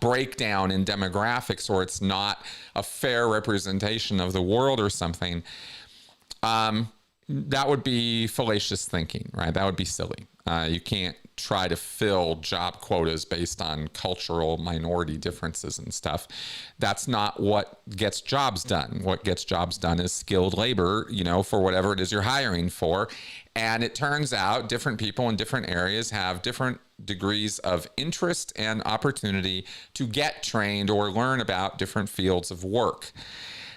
breakdown in demographics, or it's not a fair representation of the world or something, that would be fallacious thinking, right? That would be silly. You can't try to fill job quotas based on cultural minority differences and stuff. That's not what gets jobs done. What gets jobs done is skilled labor, you know, for whatever it is you're hiring for. And it turns out different people in different areas have different degrees of interest and opportunity to get trained or learn about different fields of work.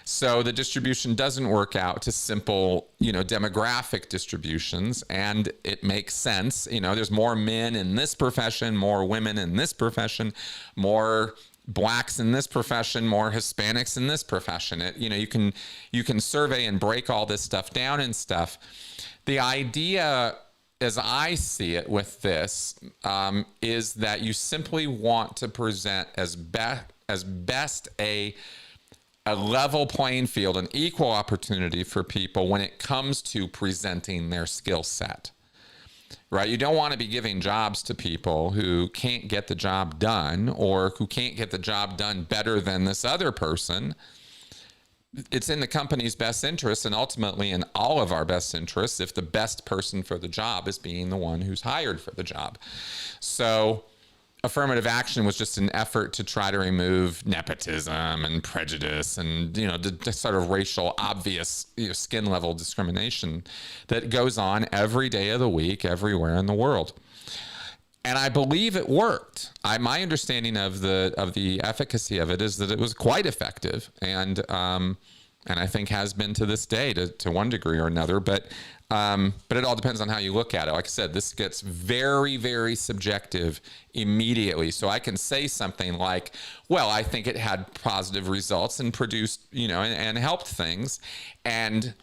So the distribution doesn't work out to simple, you know, demographic distributions, and it makes sense. You know, there's more men in this profession, more women in this profession, more blacks in this profession, more Hispanics in this profession. You know, you can survey and break all this stuff down and stuff. The idea, as I see it with this, is that you simply want to present as best a level playing field, an equal opportunity for people when it comes to presenting their skill set, right? You don't want to be giving jobs to people who can't get the job done, or who can't get the job done better than this other person. It's in the company's best interest, and ultimately in all of our best interests, if the best person for the job is being the one who's hired for the job. So affirmative action was just an effort to try to remove nepotism and prejudice and, you know, the sort of racial, obvious, you know, skin level discrimination that goes on every day of the week, everywhere in the world. And I believe it worked. My understanding of the efficacy of it is that it was quite effective, and I think has been to this day to one degree or another. But it all depends on how you look at it. Like I said, this gets very, very subjective immediately. So I can say something like, well, I think it had positive results and produced, you know, and helped things, and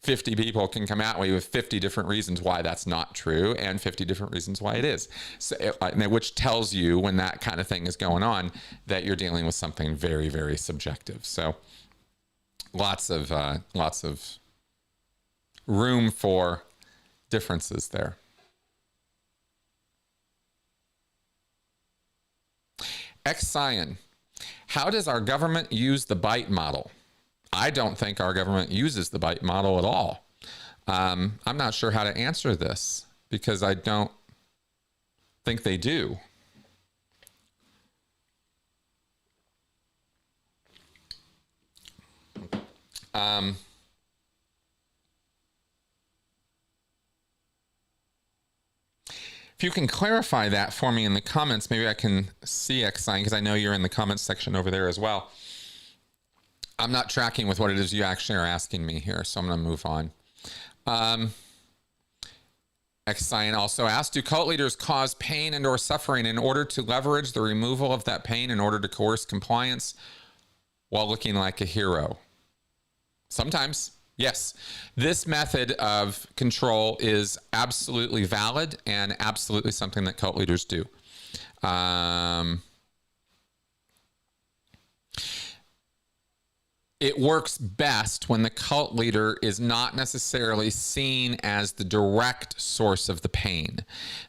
50 people can come out with 50 different reasons why that's not true, and 50 different reasons why it is. So, which tells you, when that kind of thing is going on, that you're dealing with something very, very subjective. So lots of room for differences there. Ex-Scientologist, how does our government use the bite model? I don't think our government uses the bite model at all. I'm not sure how to answer this, because I don't think they do. If you can clarify that for me in the comments, maybe I can see Ex-Scientologist, because I know you're in the comments section over there as well. I'm not tracking with what it is you actually are asking me here, so I'm going to move on. Ex-Scientologist also asked, do cult leaders cause pain and or suffering in order to leverage the removal of that pain in order to coerce compliance while looking like a hero? Sometimes, yes. This method of control is absolutely valid and absolutely something that cult leaders do. it works best when the cult leader is not necessarily seen as the direct source of the pain.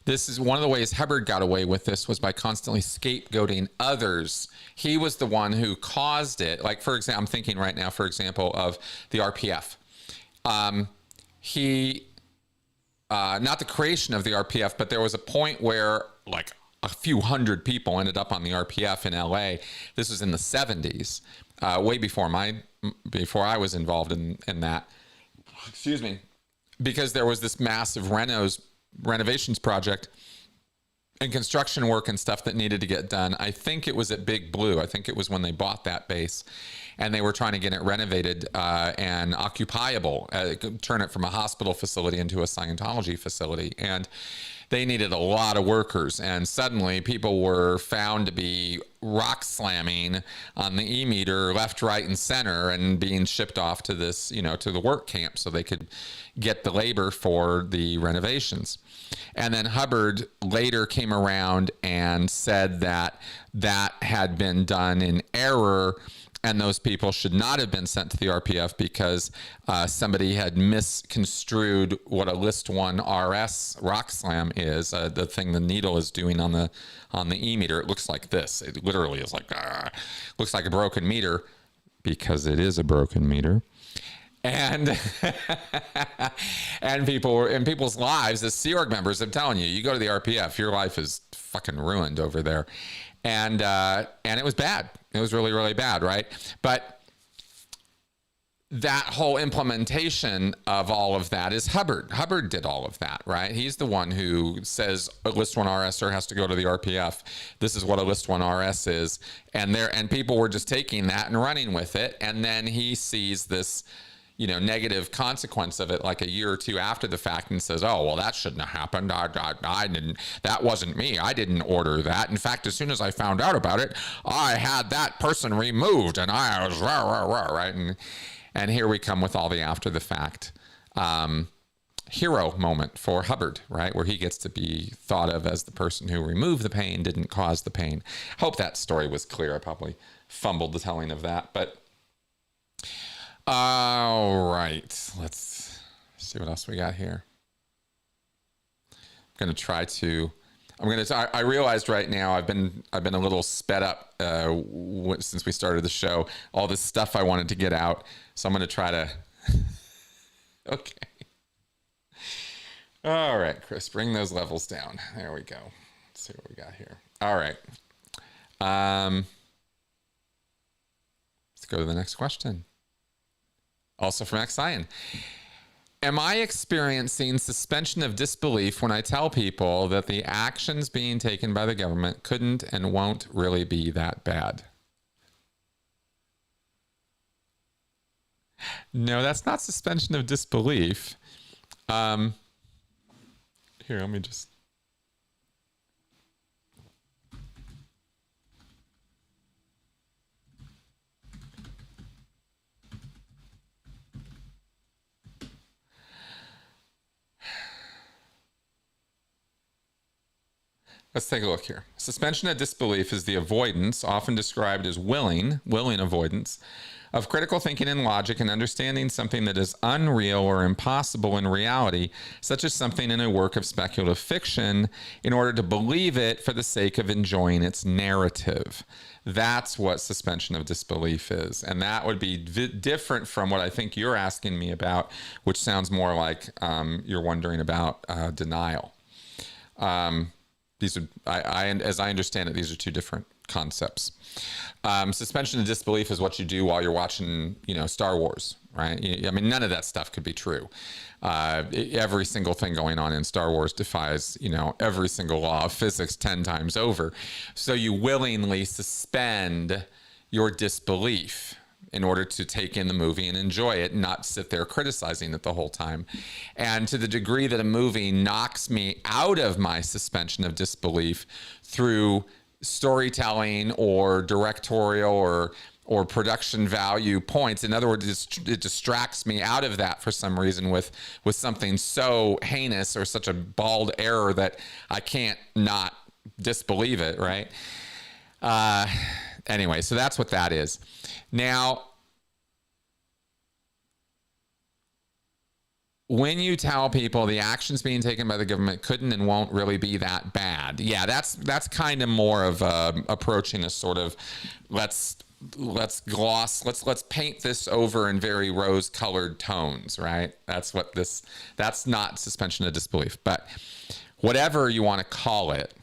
This is one of the ways Hubbard got away with this, was by constantly scapegoating others. He was the one who caused it. Like, for example, I'm thinking right now, for example, of the RPF. Not the creation of the RPF, but there was a point where like a few hundred people ended up on the RPF in LA. This was in the 70s, way before I was involved in that. Excuse me. Because there was this massive renovations project and construction work and stuff that needed to get done. I think it was at Big Blue. I think it was when they bought that base, and they were trying to get it renovated and occupiable, turn it from a hospital facility into a Scientology facility. And they needed a lot of workers, and suddenly people were found to be rock slamming on the e-meter left, right, and center, and being shipped off to this, to the work camp so they could get the labor for the renovations. And then Hubbard later came around and said that that had been done in error, and those people should not have been sent to the RPF because somebody had misconstrued what a List 1 RS rock slam is, the thing the needle is doing on the e-meter. It looks like this. It literally is like, looks like a broken meter, because it is a broken meter. And and people's lives as Sea Org members, I'm telling you, you go to the RPF, your life is fucking ruined over there. And it was bad. It was really, really bad, right? But that whole implementation of all of that is Hubbard. Hubbard did all of that, right? He's the one who says a List 1 RSer has to go to the RPF. This is what a List 1 RS is. And people were just taking that and running with it. And then he sees this, negative consequence of it like a year or two after the fact, and says, oh, well, that shouldn't have happened. I didn't, that wasn't me. I didn't order that. In fact, as soon as I found out about it, I had that person removed, and I was right. And here we come with all the after the fact hero moment for Hubbard, right? Where he gets to be thought of as the person who removed the pain, didn't cause the pain. Hope that story was clear. I probably fumbled the telling of that, but all right, let's see what else we got here. I realized right now I've been a little sped up since we started the show. All this stuff I wanted to get out, so I'm going to try to. Okay. All right, Chris, bring those levels down. There we go. Let's see what we got here. All right. Let's go to the next question. Also from Ex-Scientologist. Am I experiencing suspension of disbelief when I tell people that the actions being taken by the government couldn't and won't really be that bad? No, that's not suspension of disbelief. Here, let me just... Let's take a look here. Suspension of disbelief is the avoidance, often described as willing avoidance, of critical thinking and logic and understanding something that is unreal or impossible in reality, such as something in a work of speculative fiction, in order to believe it for the sake of enjoying its narrative. That's what suspension of disbelief is. And that would be different from what I think you're asking me about, which sounds more like you're wondering about denial. These are, as I understand it, these are two different concepts. Suspension of disbelief is what you do while you're watching, Star Wars, right? I mean, none of that stuff could be true. Every single thing going on in Star Wars defies, every single law of physics 10 times over. So you willingly suspend your disbelief in order to take in the movie and enjoy it, and not sit there criticizing it the whole time. And to the degree that a movie knocks me out of my suspension of disbelief through storytelling or directorial or production value points, in other words, it distracts me out of that for some reason with something so heinous or such a bald error that I can't not disbelieve it, right? Anyway, so that's what that is. Now, when you tell people the actions being taken by the government couldn't and won't really be that bad, yeah, that's kind of more of approaching a sort of let's paint this over in very rose-colored tones, right? That's not suspension of disbelief, but whatever you want to call it.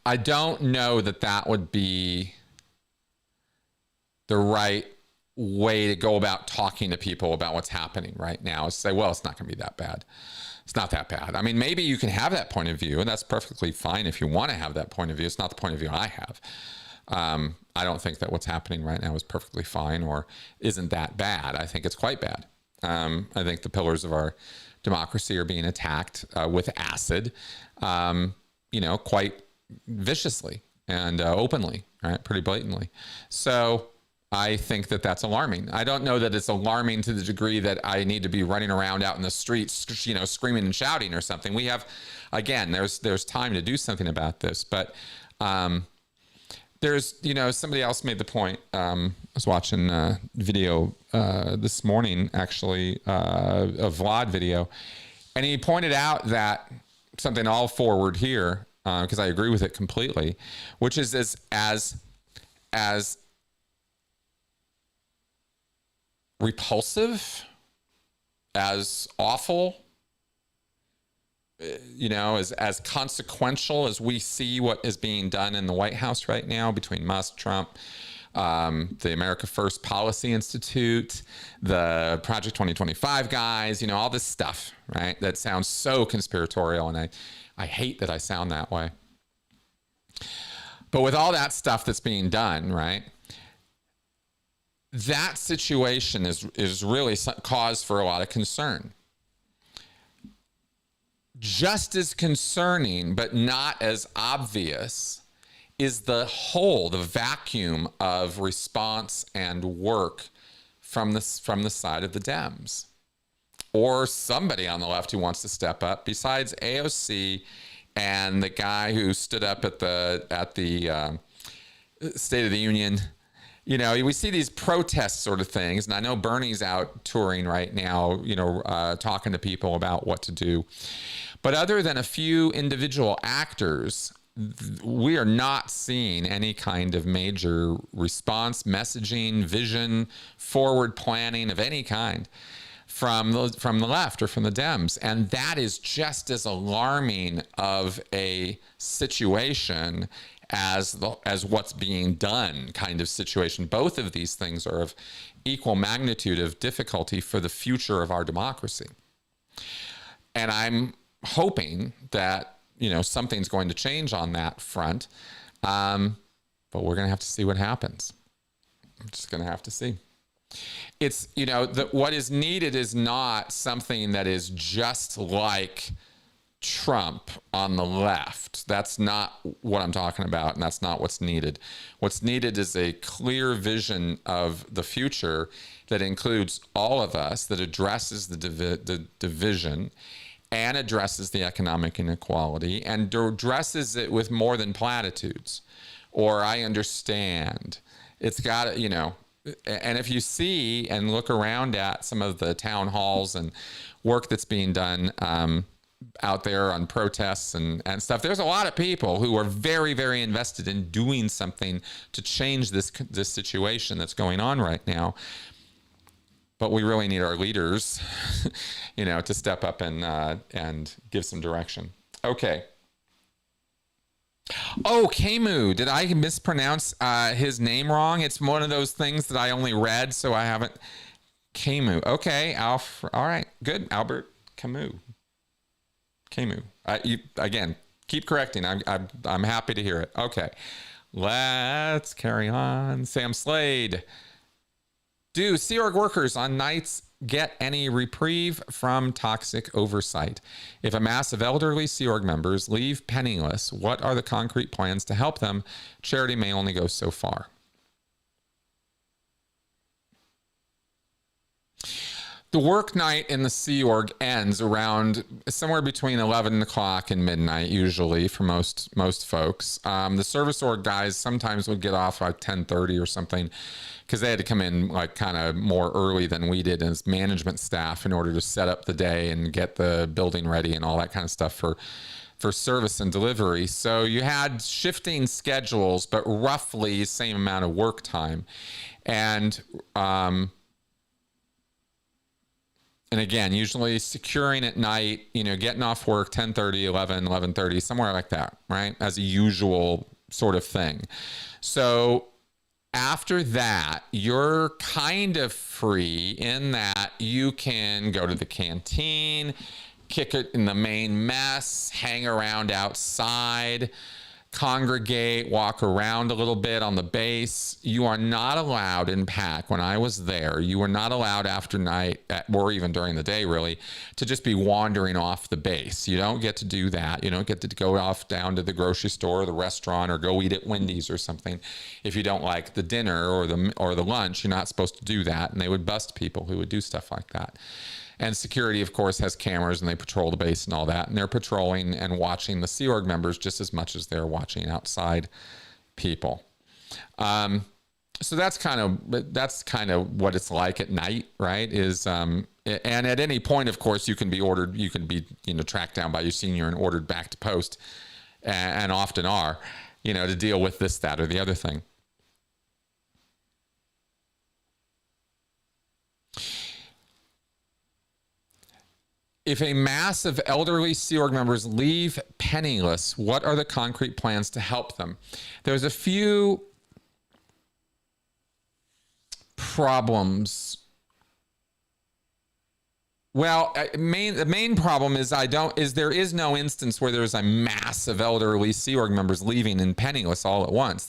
I don't know that would be the right way to go about talking to people about what's happening right now, is say, well, it's not going to be that bad. It's not that bad. I mean, maybe you can have that point of view, and that's perfectly fine if you want to have that point of view. It's not the point of view I have. I don't think that what's happening right now is perfectly fine or isn't that bad. I think it's quite bad. I think the pillars of our democracy are being attacked with acid, quite viciously and openly, right? Pretty blatantly. So I think that that's alarming. I don't know that it's alarming to the degree that I need to be running around out in the streets, screaming and shouting or something. We have, again, there's time to do something about this, but there's, somebody else made the point. I was watching a video this morning, actually, a Vlad video, and he pointed out that something I'll forward here, because I agree with it completely, which is as repulsive, as awful, as consequential as we see what is being done in the White House right now between Musk, Trump, the America First Policy Institute, the Project 2025 guys, all this stuff, right? That sounds so conspiratorial, and I hate that I sound that way. But with all that stuff that's being done, right? That situation is really cause for a lot of concern. Just as concerning, but not as obvious, is the vacuum of response and work from the side of the Dems, or somebody on the left who wants to step up, besides AOC and the guy who stood up at the State of the Union. We see these protest sort of things, and I know Bernie's out touring right now, talking to people about what to do. But other than a few individual actors, we are not seeing any kind of major response, messaging, vision, forward planning of any kind from the left or from the Dems. And that is just as alarming of a situation as what's being done kind of situation. Both of these things are of equal magnitude of difficulty for the future of our democracy. And I'm hoping that, something's going to change on that front. But we're going to have to see what happens. I'm just going to have to see. It's, what is needed is not something that is just like Trump on the left. That's not what I'm talking about, and that's not what's needed. What's needed is a clear vision of the future that includes all of us, that addresses the division and addresses the economic inequality and addresses it with more than platitudes or I understand. It's got to, and if you see and look around at some of the town halls and work that's being done out there on protests and stuff, there's a lot of people who are very, very invested in doing something to change this situation that's going on right now. But we really need our leaders, to step up and give some direction. Okay. Oh, Camus. Did I mispronounce his name wrong? It's one of those things that I only read, so I haven't. Camus. Okay. All right. Good. Albert Camus. Camus. Again, keep correcting. I'm happy to hear it. Okay. Let's carry on. Sam Slade. Do Sea Org workers on nights get any reprieve from toxic oversight? If a mass of elderly Sea Org members leave penniless, what are the concrete plans to help them? Charity may only go so far. The work night in the Sea Org ends around somewhere between 11 o'clock and midnight, usually for most folks. The service org guys sometimes would get off like 10:30 or something, because they had to come in like kind of more early than we did as management staff in order to set up the day and get the building ready and all that kind of stuff for service and delivery. So you had shifting schedules, but roughly the same amount of work time. And again, usually securing at night, getting off work 10:30, 11, 11:30, somewhere like that, right? As a usual sort of thing. So after that, you're kind of free in that you can go to the canteen, kick it in the main mess, hang around outside, congregate, walk around a little bit on the base. You are not allowed in PAC. When I was there, you were not allowed after night, or even during the day really, to just be wandering off the base. You don't get to do that. You don't get to go off down to the grocery store or the restaurant or go eat at Wendy's or something. If you don't like the dinner or the lunch, you're not supposed to do that. And they would bust people who would do stuff like that. And security, of course, has cameras and they patrol the base and all that. And they're patrolling and watching the Sea Org members just as much as they're watching outside people. So that's kind of what it's like at night, right? And at any point, of course, you can be ordered, you can be tracked down by your senior and ordered back to post, and often are, to deal with this, that, or the other thing. If a mass of elderly Sea Org members leave penniless, what are the concrete plans to help them? There's a few problems. Well, the main problem is there is no instance where there's a mass of elderly Sea Org members leaving and penniless all at once.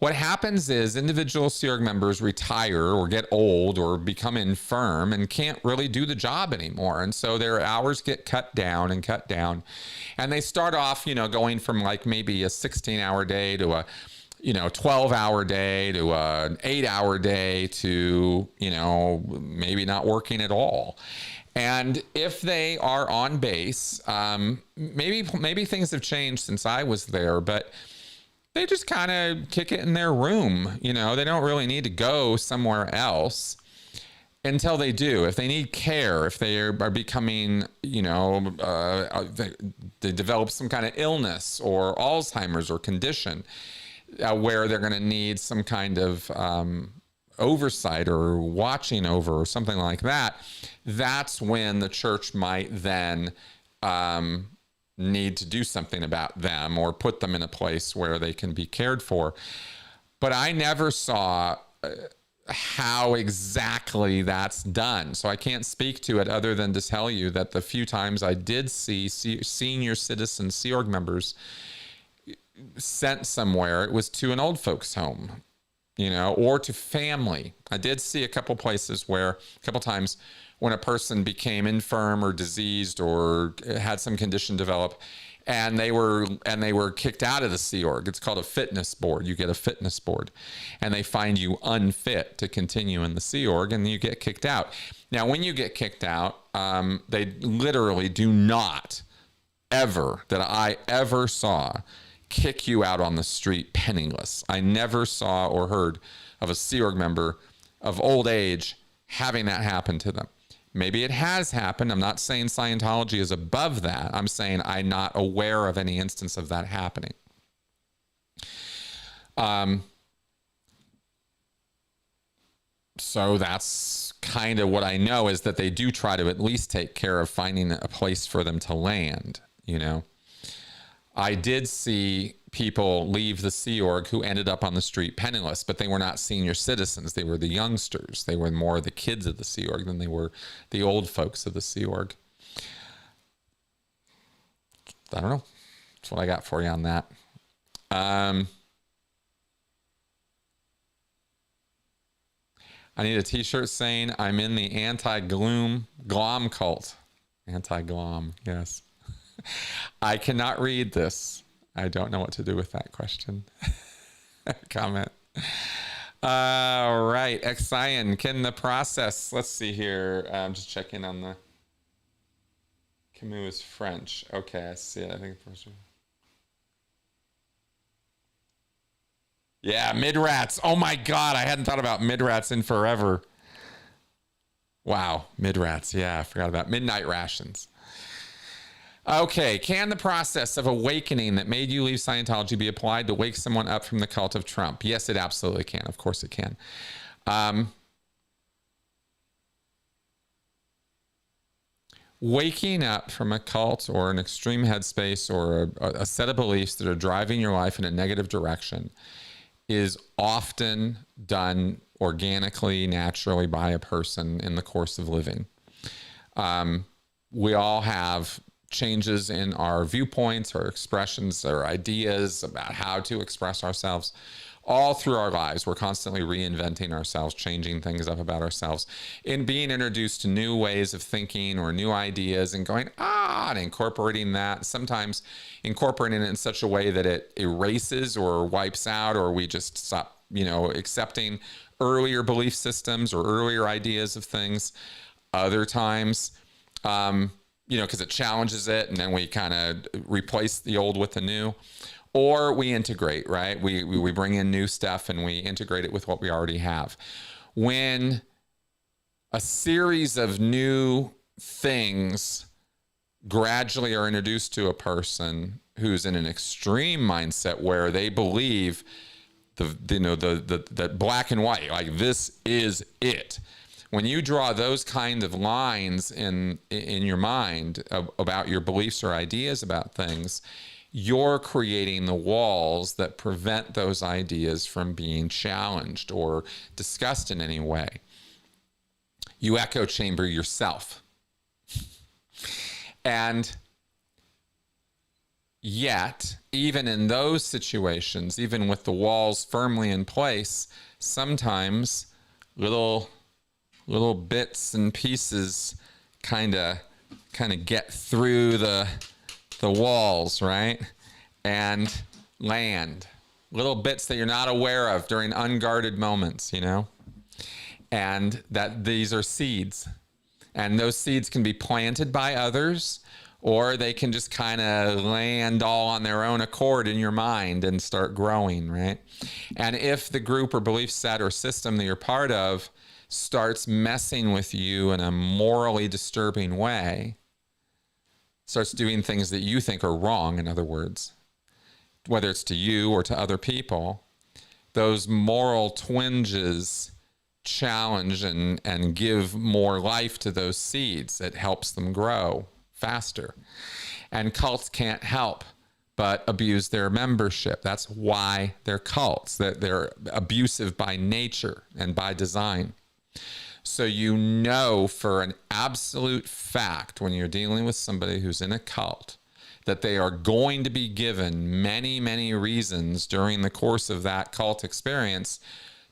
What happens is individual Sea Org members retire or get old or become infirm and can't really do the job anymore. And so their hours get cut down. And they start off, going from like maybe a 16-hour day to a 12-hour day to an 8-hour day to, maybe not working at all. And if they are on base, maybe things have changed since I was there, but they just kind of kick it in their room. They don't really need to go somewhere else until they do. If they need care, if they are becoming, they develop some kind of illness or Alzheimer's or condition where they're going to need some kind of oversight or watching over or something like that, that's when the church might then need to do something about them or put them in a place where they can be cared for. But I never saw how exactly that's done. So I can't speak to it other than to tell you that the few times I did see senior citizen Sea Org members sent somewhere, it was to an old folks home, or to family. I did see a couple times when a person became infirm or diseased or had some condition develop, and they were kicked out of the Sea Org. It's called a fitness board. You get a fitness board, and they find you unfit to continue in the Sea Org, and you get kicked out. Now, when you get kicked out, they literally do not ever, that I ever saw, kick you out on the street penniless. I never saw or heard of a Sea Org member of old age having that happen to them. Maybe it has happened. I'm not saying Scientology is above that. I'm saying I'm not aware of any instance of that happening. So that's kind of what I know, is that they do try to at least take care of finding a place for them to land, I did see people leave the Sea Org who ended up on the street penniless, but they were not senior citizens. They were the youngsters. They were more the kids of the Sea Org than they were the old folks of the Sea Org. I don't know. That's what I got for you on that. I need a t-shirt saying I'm in the anti-glom cult. Anti-glom, yes. I cannot read this. I don't know what to do with that question. Comment. All right, Ex-Scion, can the process, let's see here. I'm just checking on the, Camus is French. Okay, I see it. I think first. Yeah, mid-rats. Oh my God, I hadn't thought about mid-rats in forever. Wow, mid-rats. Yeah, I forgot about midnight rations. Okay, can the process of awakening that made you leave Scientology be applied to wake someone up from the cult of Trump? Yes, it absolutely can. Of course it can. Waking up from a cult or an extreme headspace or a set of beliefs that are driving your life in a negative direction is often done organically, naturally by a person in the course of living. We all have changes in our viewpoints, our expressions, our ideas about how to express ourselves. All through our lives, we're constantly reinventing ourselves, changing things up about ourselves, in being introduced to new ways of thinking or new ideas and going, and incorporating that, sometimes incorporating it in such a way that it erases or wipes out, or we just stop, accepting earlier belief systems or earlier ideas of things. Other times, because it challenges it, and then we kind of replace the old with the new. Or we integrate, right? We bring in new stuff and we integrate it with what we already have. When a series of new things gradually are introduced to a person who's in an extreme mindset where they believe the black and white, like this is it. When you draw those kind of lines in your mind about your beliefs or ideas about things, you're creating the walls that prevent those ideas from being challenged or discussed in any way. You echo chamber yourself. And yet, even in those situations, even with the walls firmly in place, sometimes little bits and pieces kind of get through the walls, right? And land. Little bits that you're not aware of during unguarded moments, And that these are seeds. And those seeds can be planted by others, or they can just kind of land all on their own accord in your mind and start growing, right? And if the group or belief set or system that you're part of starts messing with you in a morally disturbing way, starts doing things that you think are wrong, in other words, whether it's to you or to other people, those moral twinges challenge and give more life to those seeds. It helps them grow faster. And cults can't help but abuse their membership. That's why they're cults, that they're abusive by nature and by design. So for an absolute fact when you're dealing with somebody who's in a cult that they are going to be given many, many reasons during the course of that cult experience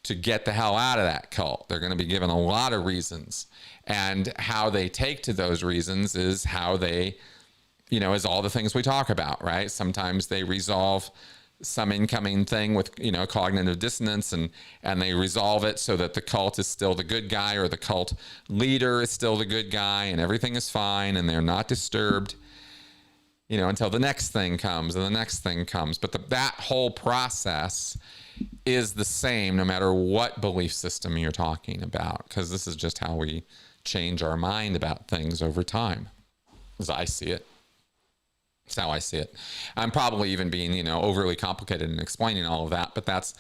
to get the hell out of that cult. They're going to be given a lot of reasons. And how they take to those reasons is how they, is all the things we talk about, right? Sometimes they resolve some incoming thing with cognitive dissonance, and they resolve it so that the cult is still the good guy, or the cult leader is still the good guy, and everything is fine and they're not disturbed until the next thing comes and the next thing comes. But that whole process is the same no matter what belief system you're talking about, because this is just how we change our mind about things over time, as I see it. That's how I see it. I'm probably even being, overly complicated in explaining all of that, but that's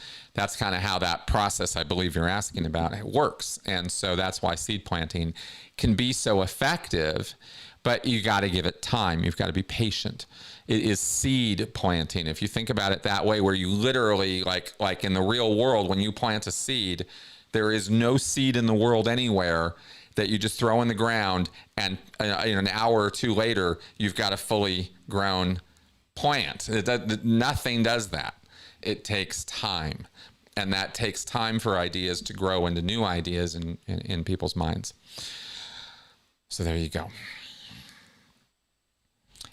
kind of how that process, I believe you're asking about, it works. And so that's why seed planting can be so effective, but you got to give it time. You've got to be patient. It is seed planting. If you think about it that way, where you literally, like in the real world, when you plant a seed, there is no seed in the world anywhere that you just throw in the ground, and an hour or two later, you've got a fully grown plant. Nothing does that. It takes time. And that takes time for ideas to grow into new ideas in people's minds. So there you go.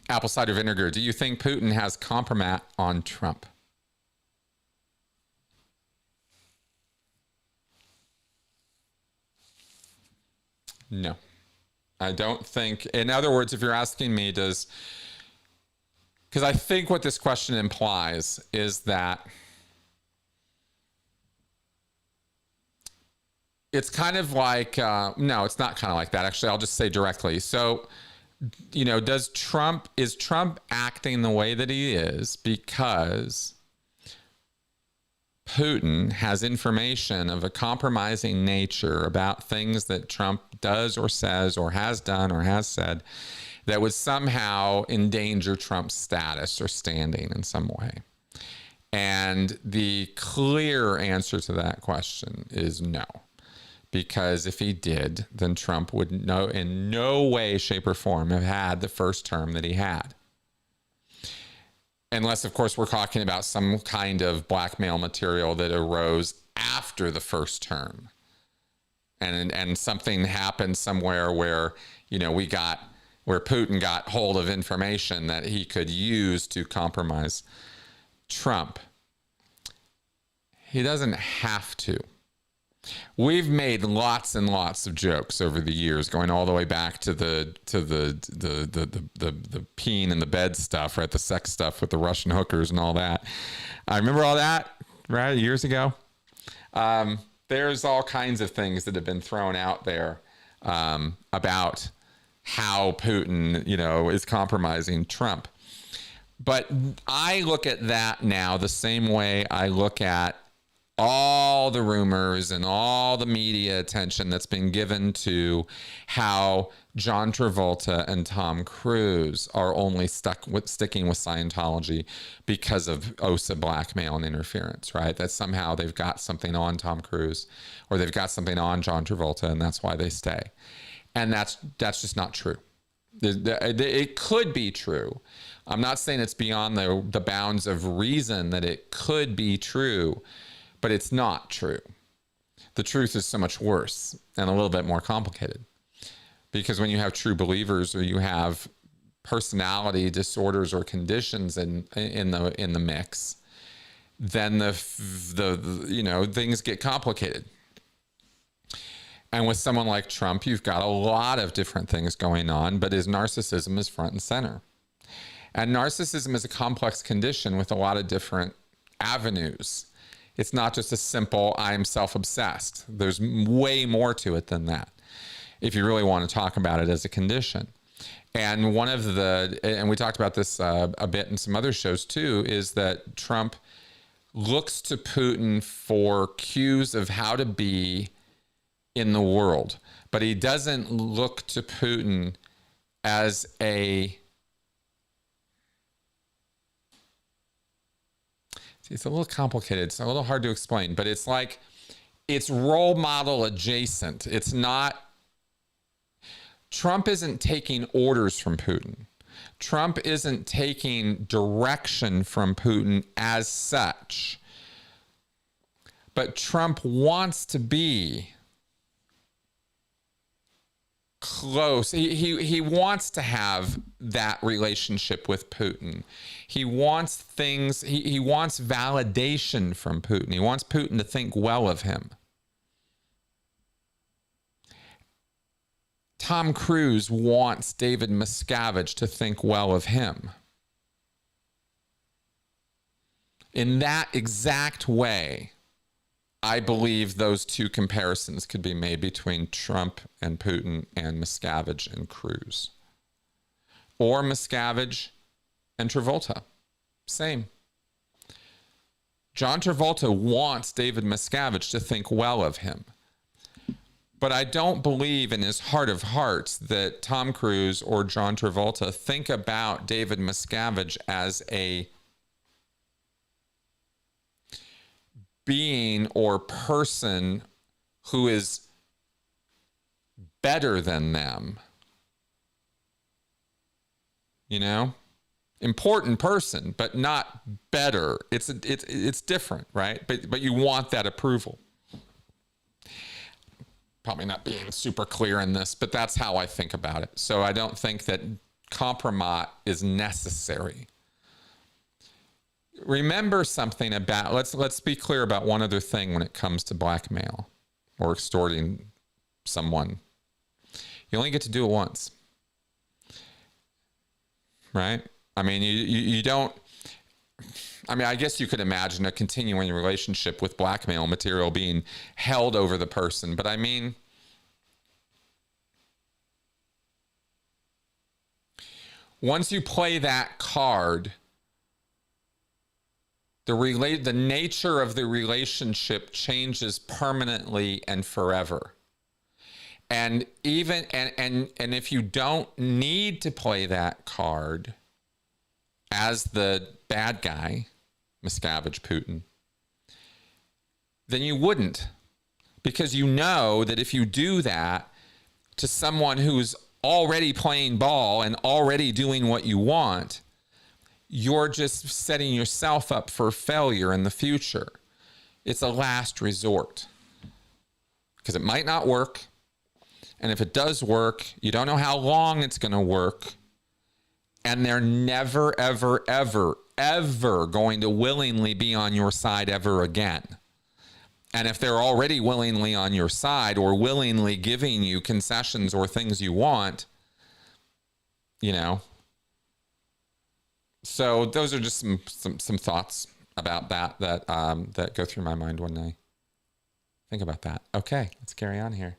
Apple cider vinegar. Do you think Putin has compromat on Trump? No. I don't think, in other words, if you're asking me, because I think what this question implies is that it's kind of like, no, it's not kind of like that. Actually, I'll just say directly. So, is Trump acting the way that he is because Putin has information of a compromising nature about things that Trump does or says or has done or has said that would somehow endanger Trump's status or standing in some way? And the clear answer to that question is no. Because if he did, then Trump would in no way, shape, or form have had the first term that he had. Unless, of course, we're talking about some kind of blackmail material that arose after the first term. And something happened somewhere where, where Putin got hold of information that he could use to compromise Trump. He doesn't have to. We've made lots and lots of jokes over the years, going all the way back to the peeing in the bed stuff, right? The sex stuff with the Russian hookers and all that. I remember all that, right? Years ago. There's all kinds of things that have been thrown out there about how Putin, is compromising Trump. But I look at that now the same way I look at all the rumors and all the media attention that's been given to how John Travolta and Tom Cruise are only sticking with Scientology because of OSA blackmail and interference, right? That somehow they've got something on Tom Cruise or they've got something on John Travolta and that's why they stay. And that's just not true. It could be true. I'm not saying it's beyond the bounds of reason that it could be true, but it's not true. The truth is so much worse and a little bit more complicated. Because when you have true believers or you have personality disorders or conditions in the mix, then the things get complicated. And with someone like Trump, you've got a lot of different things going on, but his narcissism is front and center. And narcissism is a complex condition with a lot of different avenues. It's not just a simple, I'm self-obsessed. There's way more to it than that, if you really want to talk about it as a condition. And and we talked about this a bit in some other shows too, is that Trump looks to Putin for cues of how to be in the world. But he doesn't look to Putin as it's a little complicated. It's a little hard to explain, but it's like, it's role model adjacent. It's not, Trump isn't taking orders from Putin. Trump isn't taking direction from Putin as such. But Trump wants to be close. He wants to have that relationship with Putin. He wants things, he wants validation from Putin. He wants Putin to think well of him. Tom Cruise wants David Miscavige to think well of him. In that exact way, I believe those two comparisons could be made between Trump and Putin and Miscavige and Cruise. Or Miscavige and Travolta. Same. John Travolta wants David Miscavige to think well of him. But I don't believe in his heart of hearts that Tom Cruise or John Travolta think about David Miscavige as a being or person who is better than them. Important person, but not better. It's different, right? But you want that approval. Probably not being super clear in this, but that's how I think about it. So I don't think that compromise is necessary. Remember something about, let's be clear about one other thing when it comes to blackmail or extorting someone. You only get to do it once. Right? I mean, you don't, I mean, I guess you could imagine a continuing relationship with blackmail material being held over the person, but I mean, once you play that card, the nature of the relationship changes permanently and forever. And even and if you don't need to play that card as the bad guy, Miscavige Putin, then you wouldn't. Because you know that if you do that to someone who's already playing ball and already doing what you want, you're just setting yourself up for failure in the future. It's a last resort. Because it might not work. And if it does work, you don't know how long it's going to work. And they're never, ever, ever, ever going to willingly be on your side ever again. And if they're already willingly on your side or willingly giving you concessions or things you want, you know. So those are just some thoughts about that that go through my mind when I think about that. Okay, let's carry on here.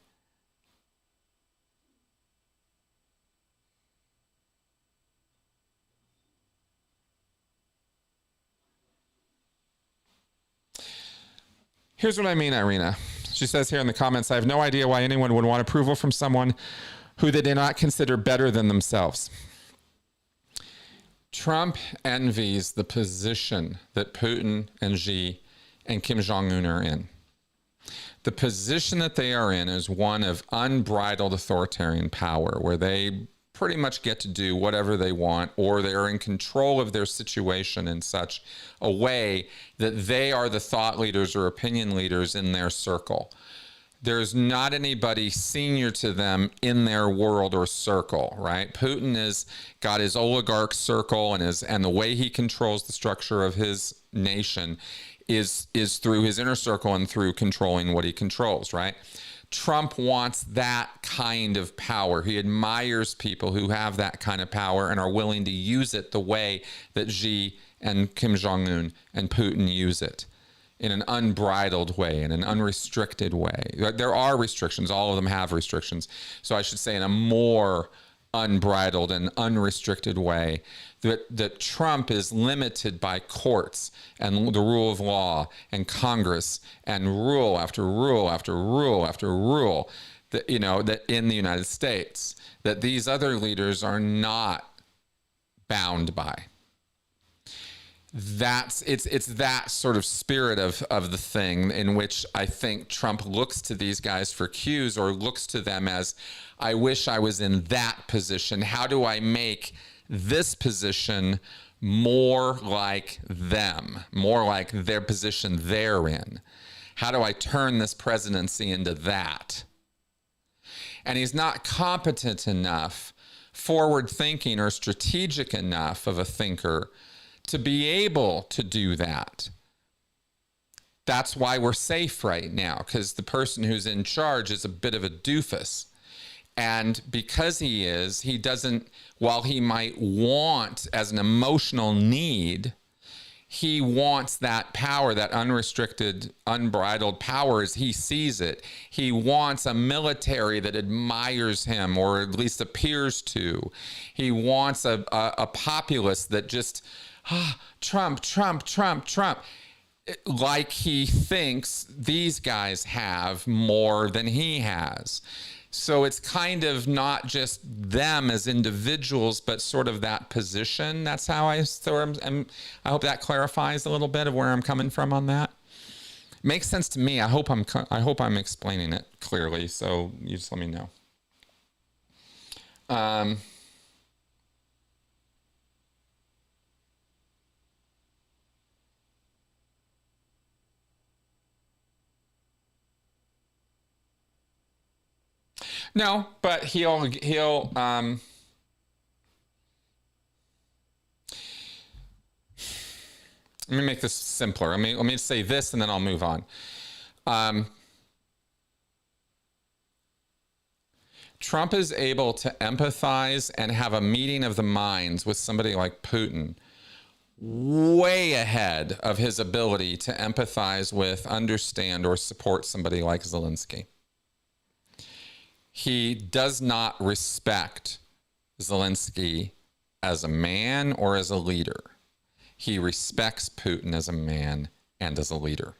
Here's what I mean, Irina. She says here in the comments, I have no idea why anyone would want approval from someone who they do not consider better than themselves. Trump envies the position that Putin and Xi and Kim Jong-un are in. The position that they are in is one of unbridled authoritarian power, where they pretty much get to do whatever they want, or they're in control of their situation in such a way that they are the thought leaders or opinion leaders in their circle. There's not anybody senior to them in their world or circle, right? Putin has got his oligarch circle, and the way he controls the structure of his nation is through his inner circle and through controlling what he controls, right? Trump wants that kind of power. He admires people who have that kind of power and are willing to use it the way that Xi and Kim Jong-un and Putin use it, in an unbridled way, in an unrestricted way. There are restrictions. All of them have restrictions. So I should say in a more unbridled and unrestricted way, that Trump is limited by courts and the rule of law and Congress and rule after rule after rule after rule, that, you know, that in the United States, that these other leaders are not bound by. It's that sort of spirit of the thing in which I think Trump looks to these guys for cues, or looks to them as, I wish I was in that position. How do I make this position more like them, more like their position they're in? How do I turn this presidency into that? And he's not competent enough, forward thinking, or strategic enough of a thinker to be able to do that. That's why we're safe right now, because the person who's in charge is a bit of a doofus. And because he doesn't, while he might want as an emotional need, he wants that power, that unrestricted, unbridled power as he sees it. He wants a military that admires him, or at least appears to. He wants a populace that just, Trump, Trump, Trump, Trump. Like he thinks these guys have more than he has. So it's kind of not just them as individuals, but sort of that position. That's how I hope that clarifies a little bit of where I'm coming from on that. Makes sense to me. I hope I'm explaining it clearly. So you just let me know. No, but he'll let me make this simpler. Let me say this and then I'll move on. Trump is able to empathize and have a meeting of the minds with somebody like Putin way ahead of his ability to empathize with, understand, or support somebody like Zelensky. He does not respect Zelensky as a man or as a leader. He respects Putin as a man and as a leader.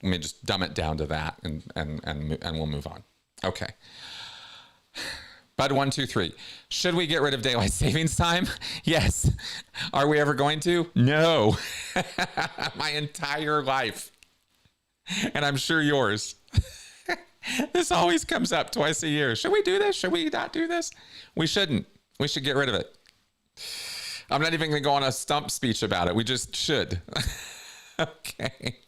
Let me just dumb it down to that, and we'll move on. Okay. Bud123. Should we get rid of daylight savings time? Yes. Are we ever going to? No. My entire life. And I'm sure yours. This always comes up twice a year. Should we do this? Should we not do this? We shouldn't. We should get rid of it. I'm not even going to go on a stump speech about it. We just should. Okay.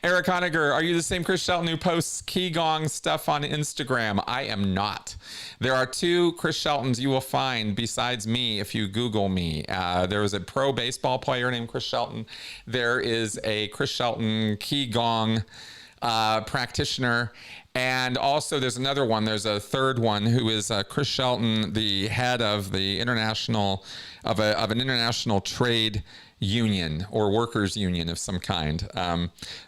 Eric Honegger, are you the same Chris Shelton who posts Qigong stuff on Instagram? I am not. There are two Chris Sheltons you will find besides me if you Google me. There is a pro baseball player named Chris Shelton. There is a Chris Shelton Qigong practitioner. And also there's another one. There's a third one who is Chris Shelton, the head of the international, of an international trade union or workers union of some kind.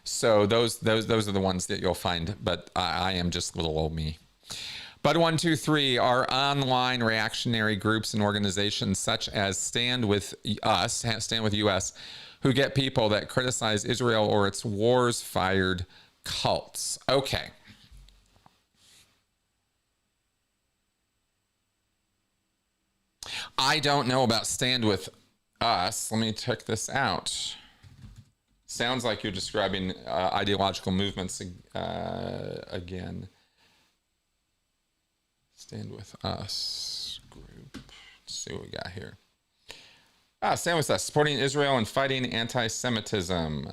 So those are the ones that you'll find, but I am just little old me. Bud123 are online reactionary groups and organizations such as Stand With US, who get people that criticize Israel or its wars fired cults. Okay. I don't know about Stand With Us. Let me check this out. Sounds like you're describing ideological movements again. Stand With Us group. Let's see what we got here. Stand With Us, supporting Israel and fighting anti-Semitism.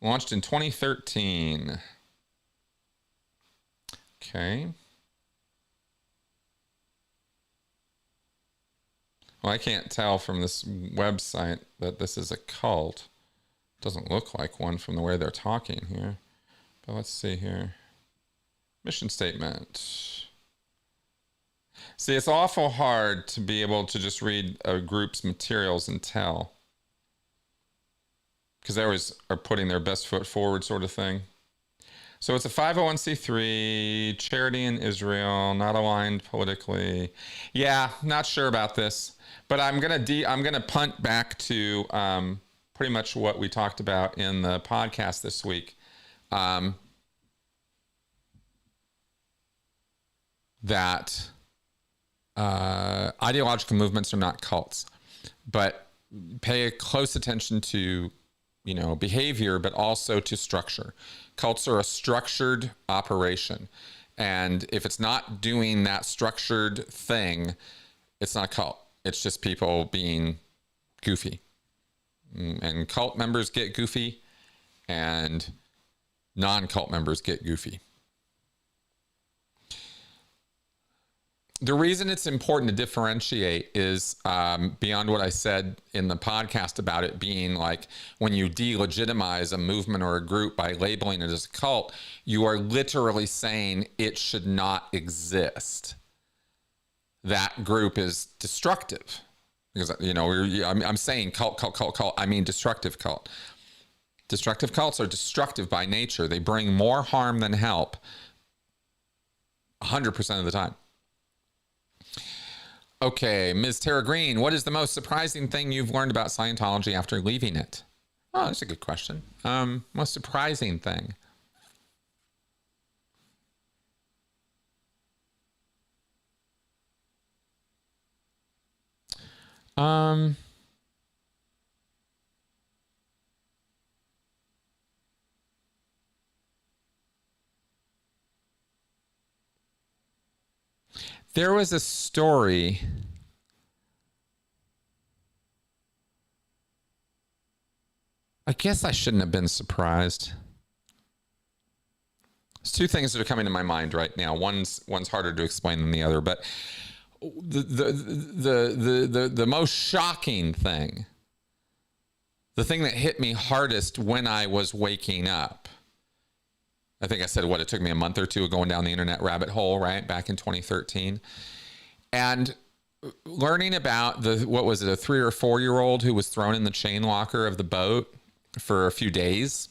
Launched in 2013. Okay. Well, I can't tell from this website that this is a cult. Doesn't look like one from the way they're talking here. But let's see here. Mission statement. See, it's awful hard to be able to just read a group's materials and tell. Because they always are putting their best foot forward sort of thing. So it's a 501c3, charity in Israel, not aligned politically. Yeah, not sure about this. But I'm gonna punt back to pretty much what we talked about in the podcast this week. That ideological movements are not cults, but pay close attention to, behavior, but also to structure. Cults are a structured operation, and if it's not doing that structured thing, it's not a cult. It's just people being goofy. And cult members get goofy, and non-cult members get goofy. The reason it's important to differentiate is beyond what I said in the podcast about it being like when you delegitimize a movement or a group by labeling it as a cult, you are literally saying it should not exist. That group is destructive. Because, I'm saying cult. I mean destructive cult. Destructive cults are destructive by nature. They bring more harm than help 100% of the time. Okay, Ms. Tara Green, what is the most surprising thing you've learned about Scientology after leaving it? Oh, that's a good question. Most surprising thing. There was a story. I guess I shouldn't have been surprised. There's two things that are coming to my mind right now. One's harder to explain than the other, but the most shocking thing, the thing that hit me hardest when I was waking up, I think I said, it took me a month or two of going down the internet rabbit hole, right? Back in 2013. And learning about what was it, a 3 or 4 year old who was thrown in the chain locker of the boat for a few days.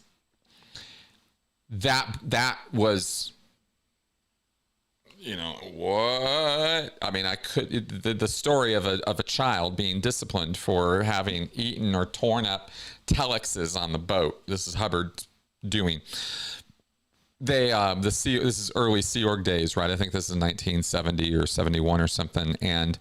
That was, what? I mean, the story of a child being disciplined for having eaten or torn up telexes on the boat. This is Hubbard doing. This is early Sea Org days, right? I think this is 1970 or 71 or something. And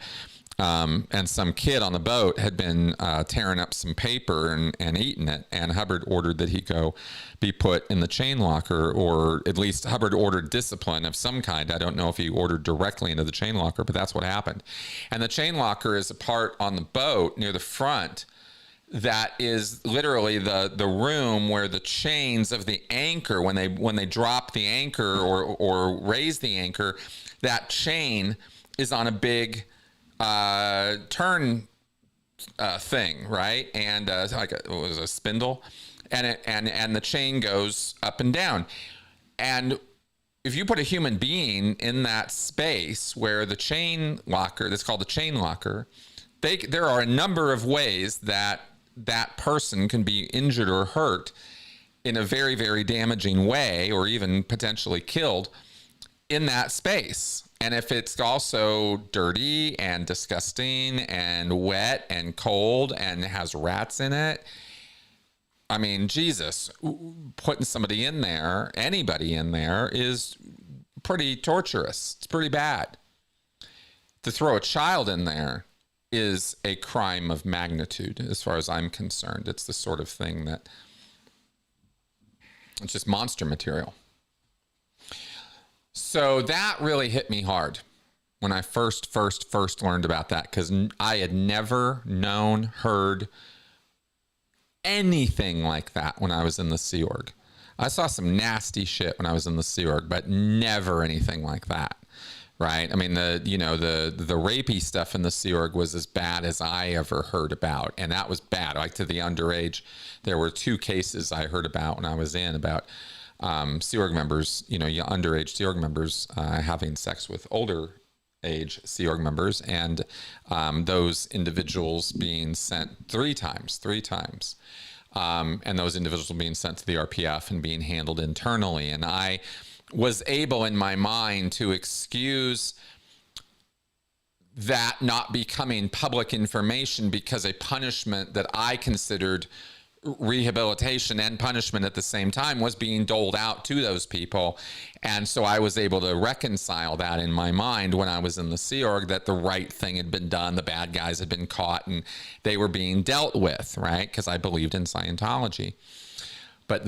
some kid on the boat had been tearing up some paper and eating it. And Hubbard ordered that he go be put in the chain locker, or at least Hubbard ordered discipline of some kind. I don't know if he ordered directly into the chain locker, but that's what happened. And the chain locker is a part on the boat near the front that is literally the room where the chains of the anchor, when they drop the anchor or raise the anchor, that chain is on a big turn thing, right? And like it was a spindle, and the chain goes up and down. And if you put a human being in that space where the chain locker, that's called the chain locker, there are a number of ways that person can be injured or hurt in a very, very damaging way, or even potentially killed in that space. And if it's also dirty and disgusting and wet and cold and has rats in it, I mean, Jesus, putting somebody in there, anybody in there, is pretty torturous. It's pretty bad. To throw a child in there is a crime of magnitude, as far as I'm concerned. It's the sort of thing that, it's just monster material. So that really hit me hard when I first learned about that, because I had never known, heard anything like that when I was in the Sea Org. I saw some nasty shit when I was in the Sea Org, but never anything like that. Right. I mean, the rapey stuff in the Sea Org was as bad as I ever heard about. And that was bad. Like, to the underage, there were 2 cases I heard about when I was in, about Sea Org members, underage Sea Org members having sex with older age Sea Org members, and those individuals being sent 3 times. And those individuals being sent to the RPF and being handled internally. And I was able in my mind to excuse that not becoming public information, because a punishment that I considered rehabilitation and punishment at the same time was being doled out to those people. And so I was able to reconcile that in my mind when I was in the Sea Org, that the right thing had been done, the bad guys had been caught, and they were being dealt with, right? Because I believed in Scientology. But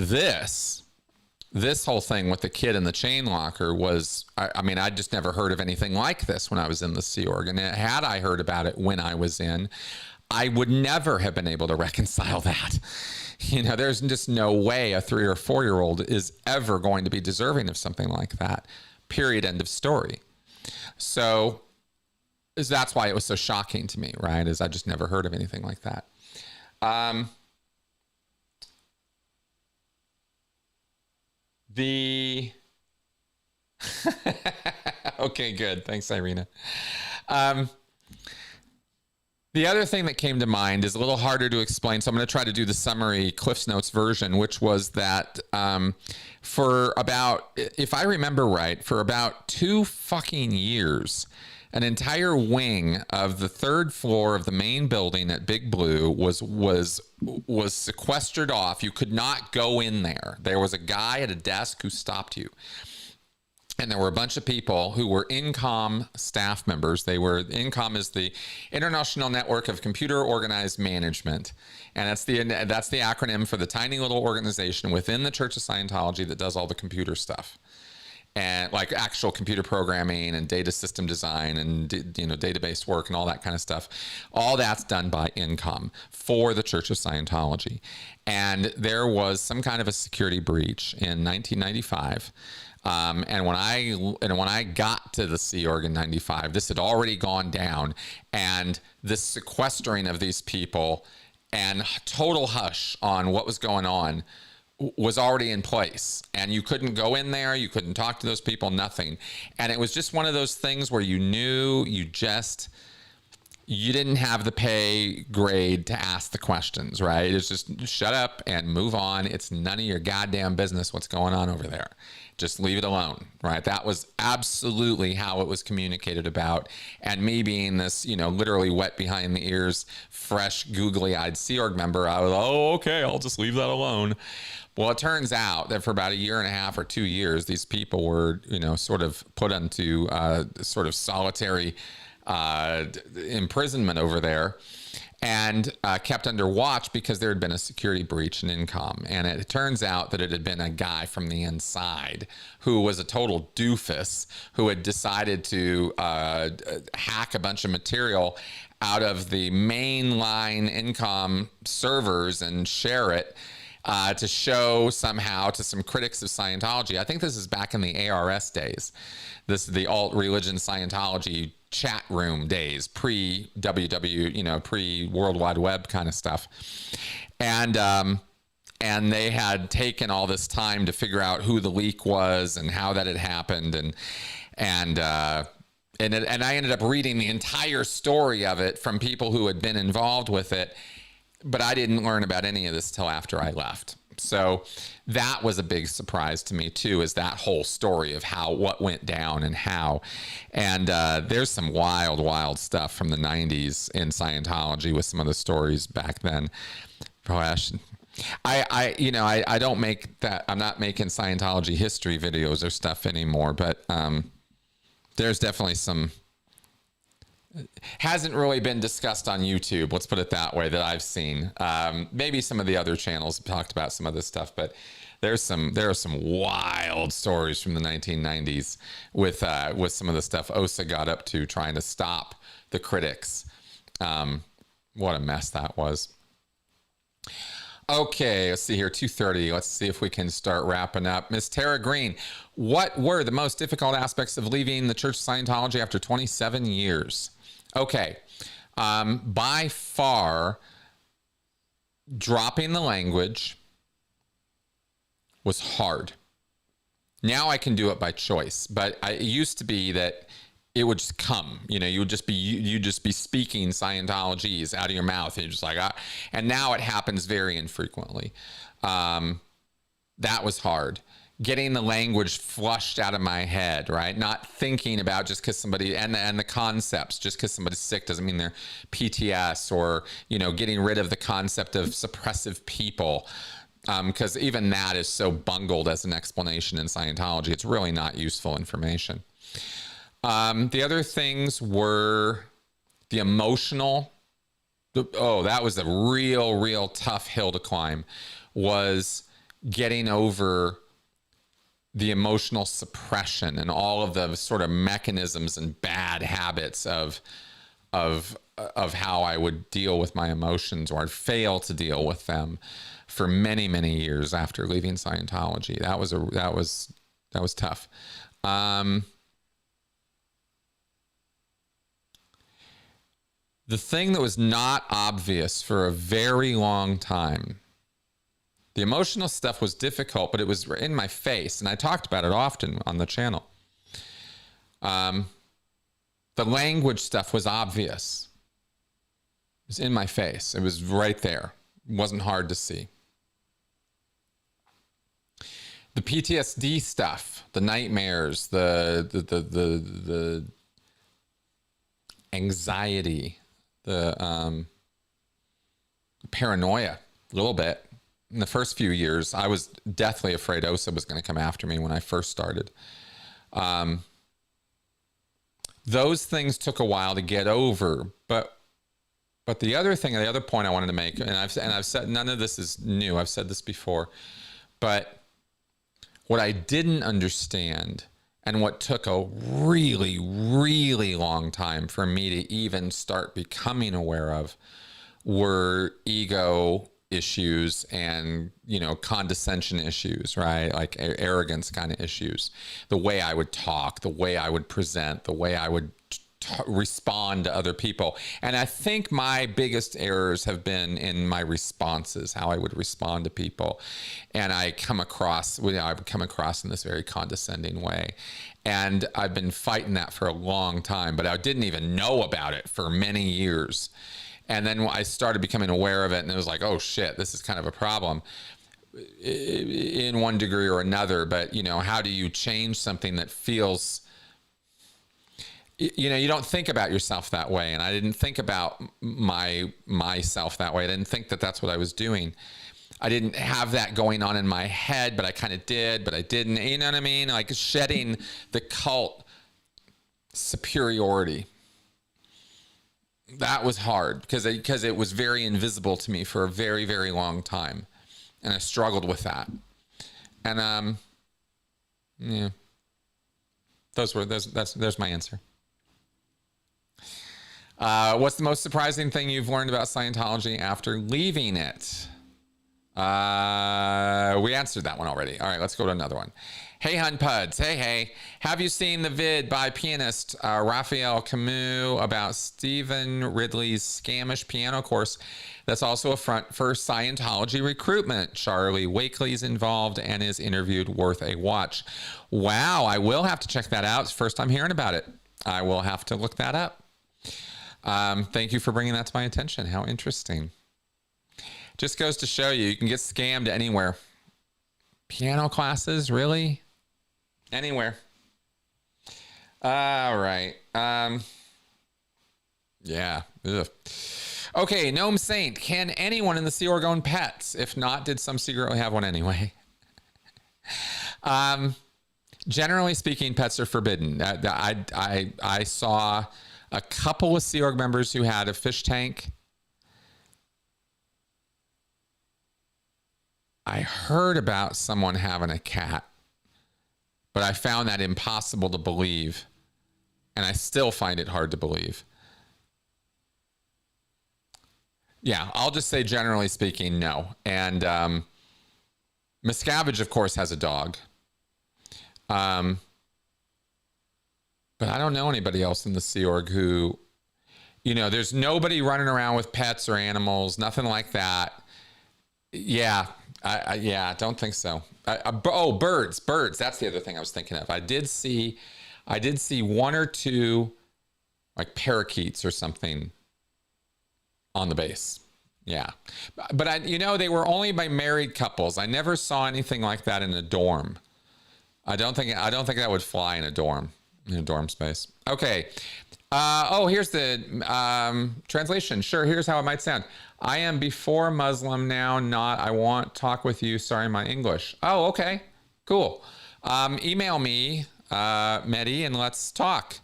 this whole thing with the kid in the chain locker was, I mean, I just never heard of anything like this when I was in the Sea Org. And had I heard about it when I was in, I would never have been able to reconcile that. There's just no way a 3 or 4 year old is ever going to be deserving of something like that. Period. End of story. So that's why it was so shocking to me, right? Is I just never heard of anything like that. Okay, good. Thanks, Irina. The other thing that came to mind is a little harder to explain, so I'm going to try to do the summary Cliff's Notes version, which was that for about, if I remember right, for about 2 fucking years, an entire wing of the 3rd floor of the main building at Big Blue was sequestered off. You could not go in there. There was a guy at a desk who stopped you. And there were a bunch of people who were INCOM staff members. INCOM is the International Network of Computer Organized Management. And that's the acronym for the tiny little organization within the Church of Scientology that does all the computer stuff. And like actual computer programming and data system design and, database work and all that kind of stuff. All that's done by INCOM for the Church of Scientology. And there was some kind of a security breach in 1995. And when I got to the Sea Org in 95, this had already gone down, and this sequestering of these people and total hush on what was going on was already in place, and you couldn't go in there, you couldn't talk to those people, nothing. And it was just one of those things where you knew you didn't have the pay grade to ask the questions, right? It's just shut up and move on. It's none of your goddamn business what's going on over there. Just leave it alone, right? That was absolutely how it was communicated about. And me being this, literally wet behind the ears, fresh, googly-eyed Sea Org member, I was, oh, okay, I'll just leave that alone. Well, it turns out that for about a year and a half or 2 years, these people were, sort of put into sort of solitary imprisonment over there, and kept under watch because there had been a security breach in Incom. And it turns out that it had been a guy from the inside who was a total doofus who had decided to hack a bunch of material out of the mainline Incom servers and share it to show somehow to some critics of Scientology. I think this is back in the ARS days. This is the alt religion Scientology chat room days, pre-WW, pre-World Wide Web kind of stuff. And they had taken all this time to figure out who the leak was and how that had happened. And I ended up reading the entire story of it from people who had been involved with it. But I didn't learn about any of this till after I left. So that was a big surprise to me too, is that whole story of what went down and how. And there's some wild stuff from the 90s in Scientology with some of the stories back then. I don't make that. I'm not making Scientology history videos or stuff anymore, but there's definitely some. Hasn't really been discussed on YouTube, let's put it that way, that I've seen. Maybe some of the other channels have talked about some of this stuff, but there are some wild stories from the 1990s with some of the stuff OSA got up to trying to stop the critics. What a mess that was. Okay, let's see here, 2:30. Let's see if we can start wrapping up. Miss Tara Green, what were the most difficult aspects of leaving the Church of Scientology after 27 years? Okay, by far, dropping the language was hard. Now I can do it by choice, but it used to be that it would just come, you'd just be speaking Scientologies out of your mouth. And you're just like, and now it happens very infrequently. That was hard. Getting the language flushed out of my head, right? Not thinking about just because somebody, and the concepts, just because somebody's sick doesn't mean they're PTS, or, getting rid of the concept of suppressive people. Because even that is so bungled as an explanation in Scientology. It's really not useful information. The other things were the emotional. That was a real tough hill to climb, was getting over the emotional suppression and all of the sort of mechanisms and bad habits of how I would deal with my emotions, or I'd fail to deal with them for many years after leaving Scientology. That was tough. The thing that was not obvious for a very long time, the emotional stuff was difficult, but it was in my face, and I talked about it often on the channel. The language stuff was obvious. It was in my face. It was right there. It wasn't hard to see. The PTSD stuff, the nightmares, the anxiety, the paranoia, a little bit. In the first few years, I was deathly afraid OSA was going to come after me when I first started. Those things took a while to get over, but the other point I wanted to make, and I've said, none of this is new. I've said this before, but what I didn't understand, and what took a really long time for me to even start becoming aware of, were ego issues and, condescension issues, right? Like arrogance kind of issues. The way I would talk, the way I would present, the way I would respond to other people. And I think my biggest errors have been in my responses, how I would respond to people. And I would come across in this very condescending way. And I've been fighting that for a long time, but I didn't even know about it for many years. And then I started becoming aware of it, and it was like, oh shit, this is kind of a problem in one degree or another. But, you know, how do you change something that feels, you know, you don't think about yourself that way. And I didn't think about myself that way. I didn't think that that's what I was doing. I didn't have that going on in my head, but I kind of did, but I didn't. You know what I mean? Like shedding the cult superiority. That was hard because it was very invisible to me for a very, very long time. And I struggled with that. And, yeah, there's my answer. What's the most surprising thing you've learned about Scientology after leaving it? We answered that one already. All right, let's go to another one. Hey, Hun Puds. Hey. Have you seen the vid by pianist Raphael Camus about Stephen Ridley's scamish piano course that's also a front for Scientology recruitment? Charlie Wakely's involved and is interviewed. Worth a watch. Wow, I will have to check that out. It's the first time hearing about it. I will have to look that up. Thank you for bringing that to my attention. How interesting. Just goes to show you can get scammed anywhere. Piano classes, really? Anywhere. All right. Yeah. Ugh. Okay, Gnome Saint. Can anyone in the Sea Org own pets? If not, did some secretly have one anyway? Generally speaking, pets are forbidden. I saw a couple of Sea Org members who had a fish tank. I heard about someone having a cat, but I found that impossible to believe. And I still find it hard to believe. Yeah, I'll just say generally speaking, no. And Miscavige, of course, has a dog. But I don't know anybody else in the Sea Org who, you know, there's nobody running around with pets or animals, nothing like that. Yeah. Yeah, don't think so. Oh, birds. That's the other thing I was thinking of. I did see one or two like parakeets or something on the base. Yeah. But they were only by married couples. I never saw anything like that in a dorm. I don't think that would fly in a dorm space. Okay. Here's the translation. Sure, here's how it might sound. I am before Muslim now, not I want talk with you. Sorry, my English. Oh, okay. Cool. Email me, Mehdi, and let's talk.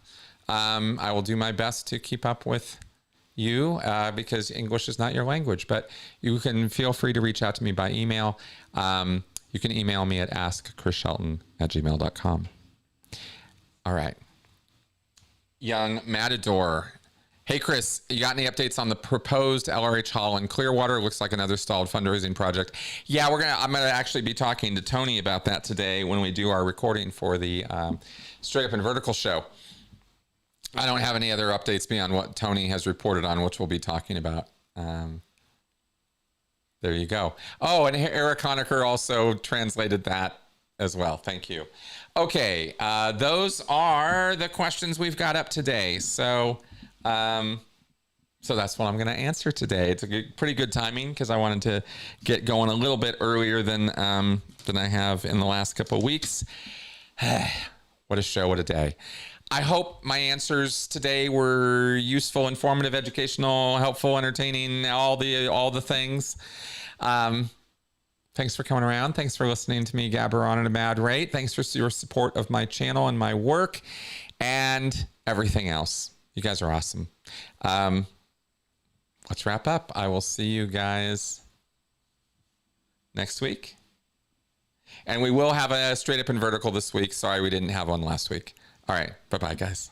I will do my best to keep up with you because English is not your language, but you can feel free to reach out to me by email. You can email me at askchrisshelton@gmail.com. All right. Young Matador. Hey, Chris, you got any updates on the proposed LRH Hall in Clearwater? Looks like another stalled fundraising project. Yeah, I'm gonna actually be talking to Tony about that today when we do our recording for the Straight Up and Vertical show. I don't have any other updates beyond what Tony has reported on, which we'll be talking about. There you go. Oh, and Eric Honecker also translated that as well. Thank you. Okay, those are the questions we've got up today. So that's what I'm going to answer today. It's pretty good timing because I wanted to get going a little bit earlier than I have in the last couple of weeks. What a show, what a day. I hope my answers today were useful, informative, educational, helpful, entertaining, all the things. Thanks for coming around. Thanks for listening to me gabber on at a mad rate. Thanks for your support of my channel and my work and everything else. You guys are awesome. Let's wrap up. I will see you guys next week. And we will have a Straight Up and Vertical this week. Sorry we didn't have one last week. All right. Bye-bye, guys.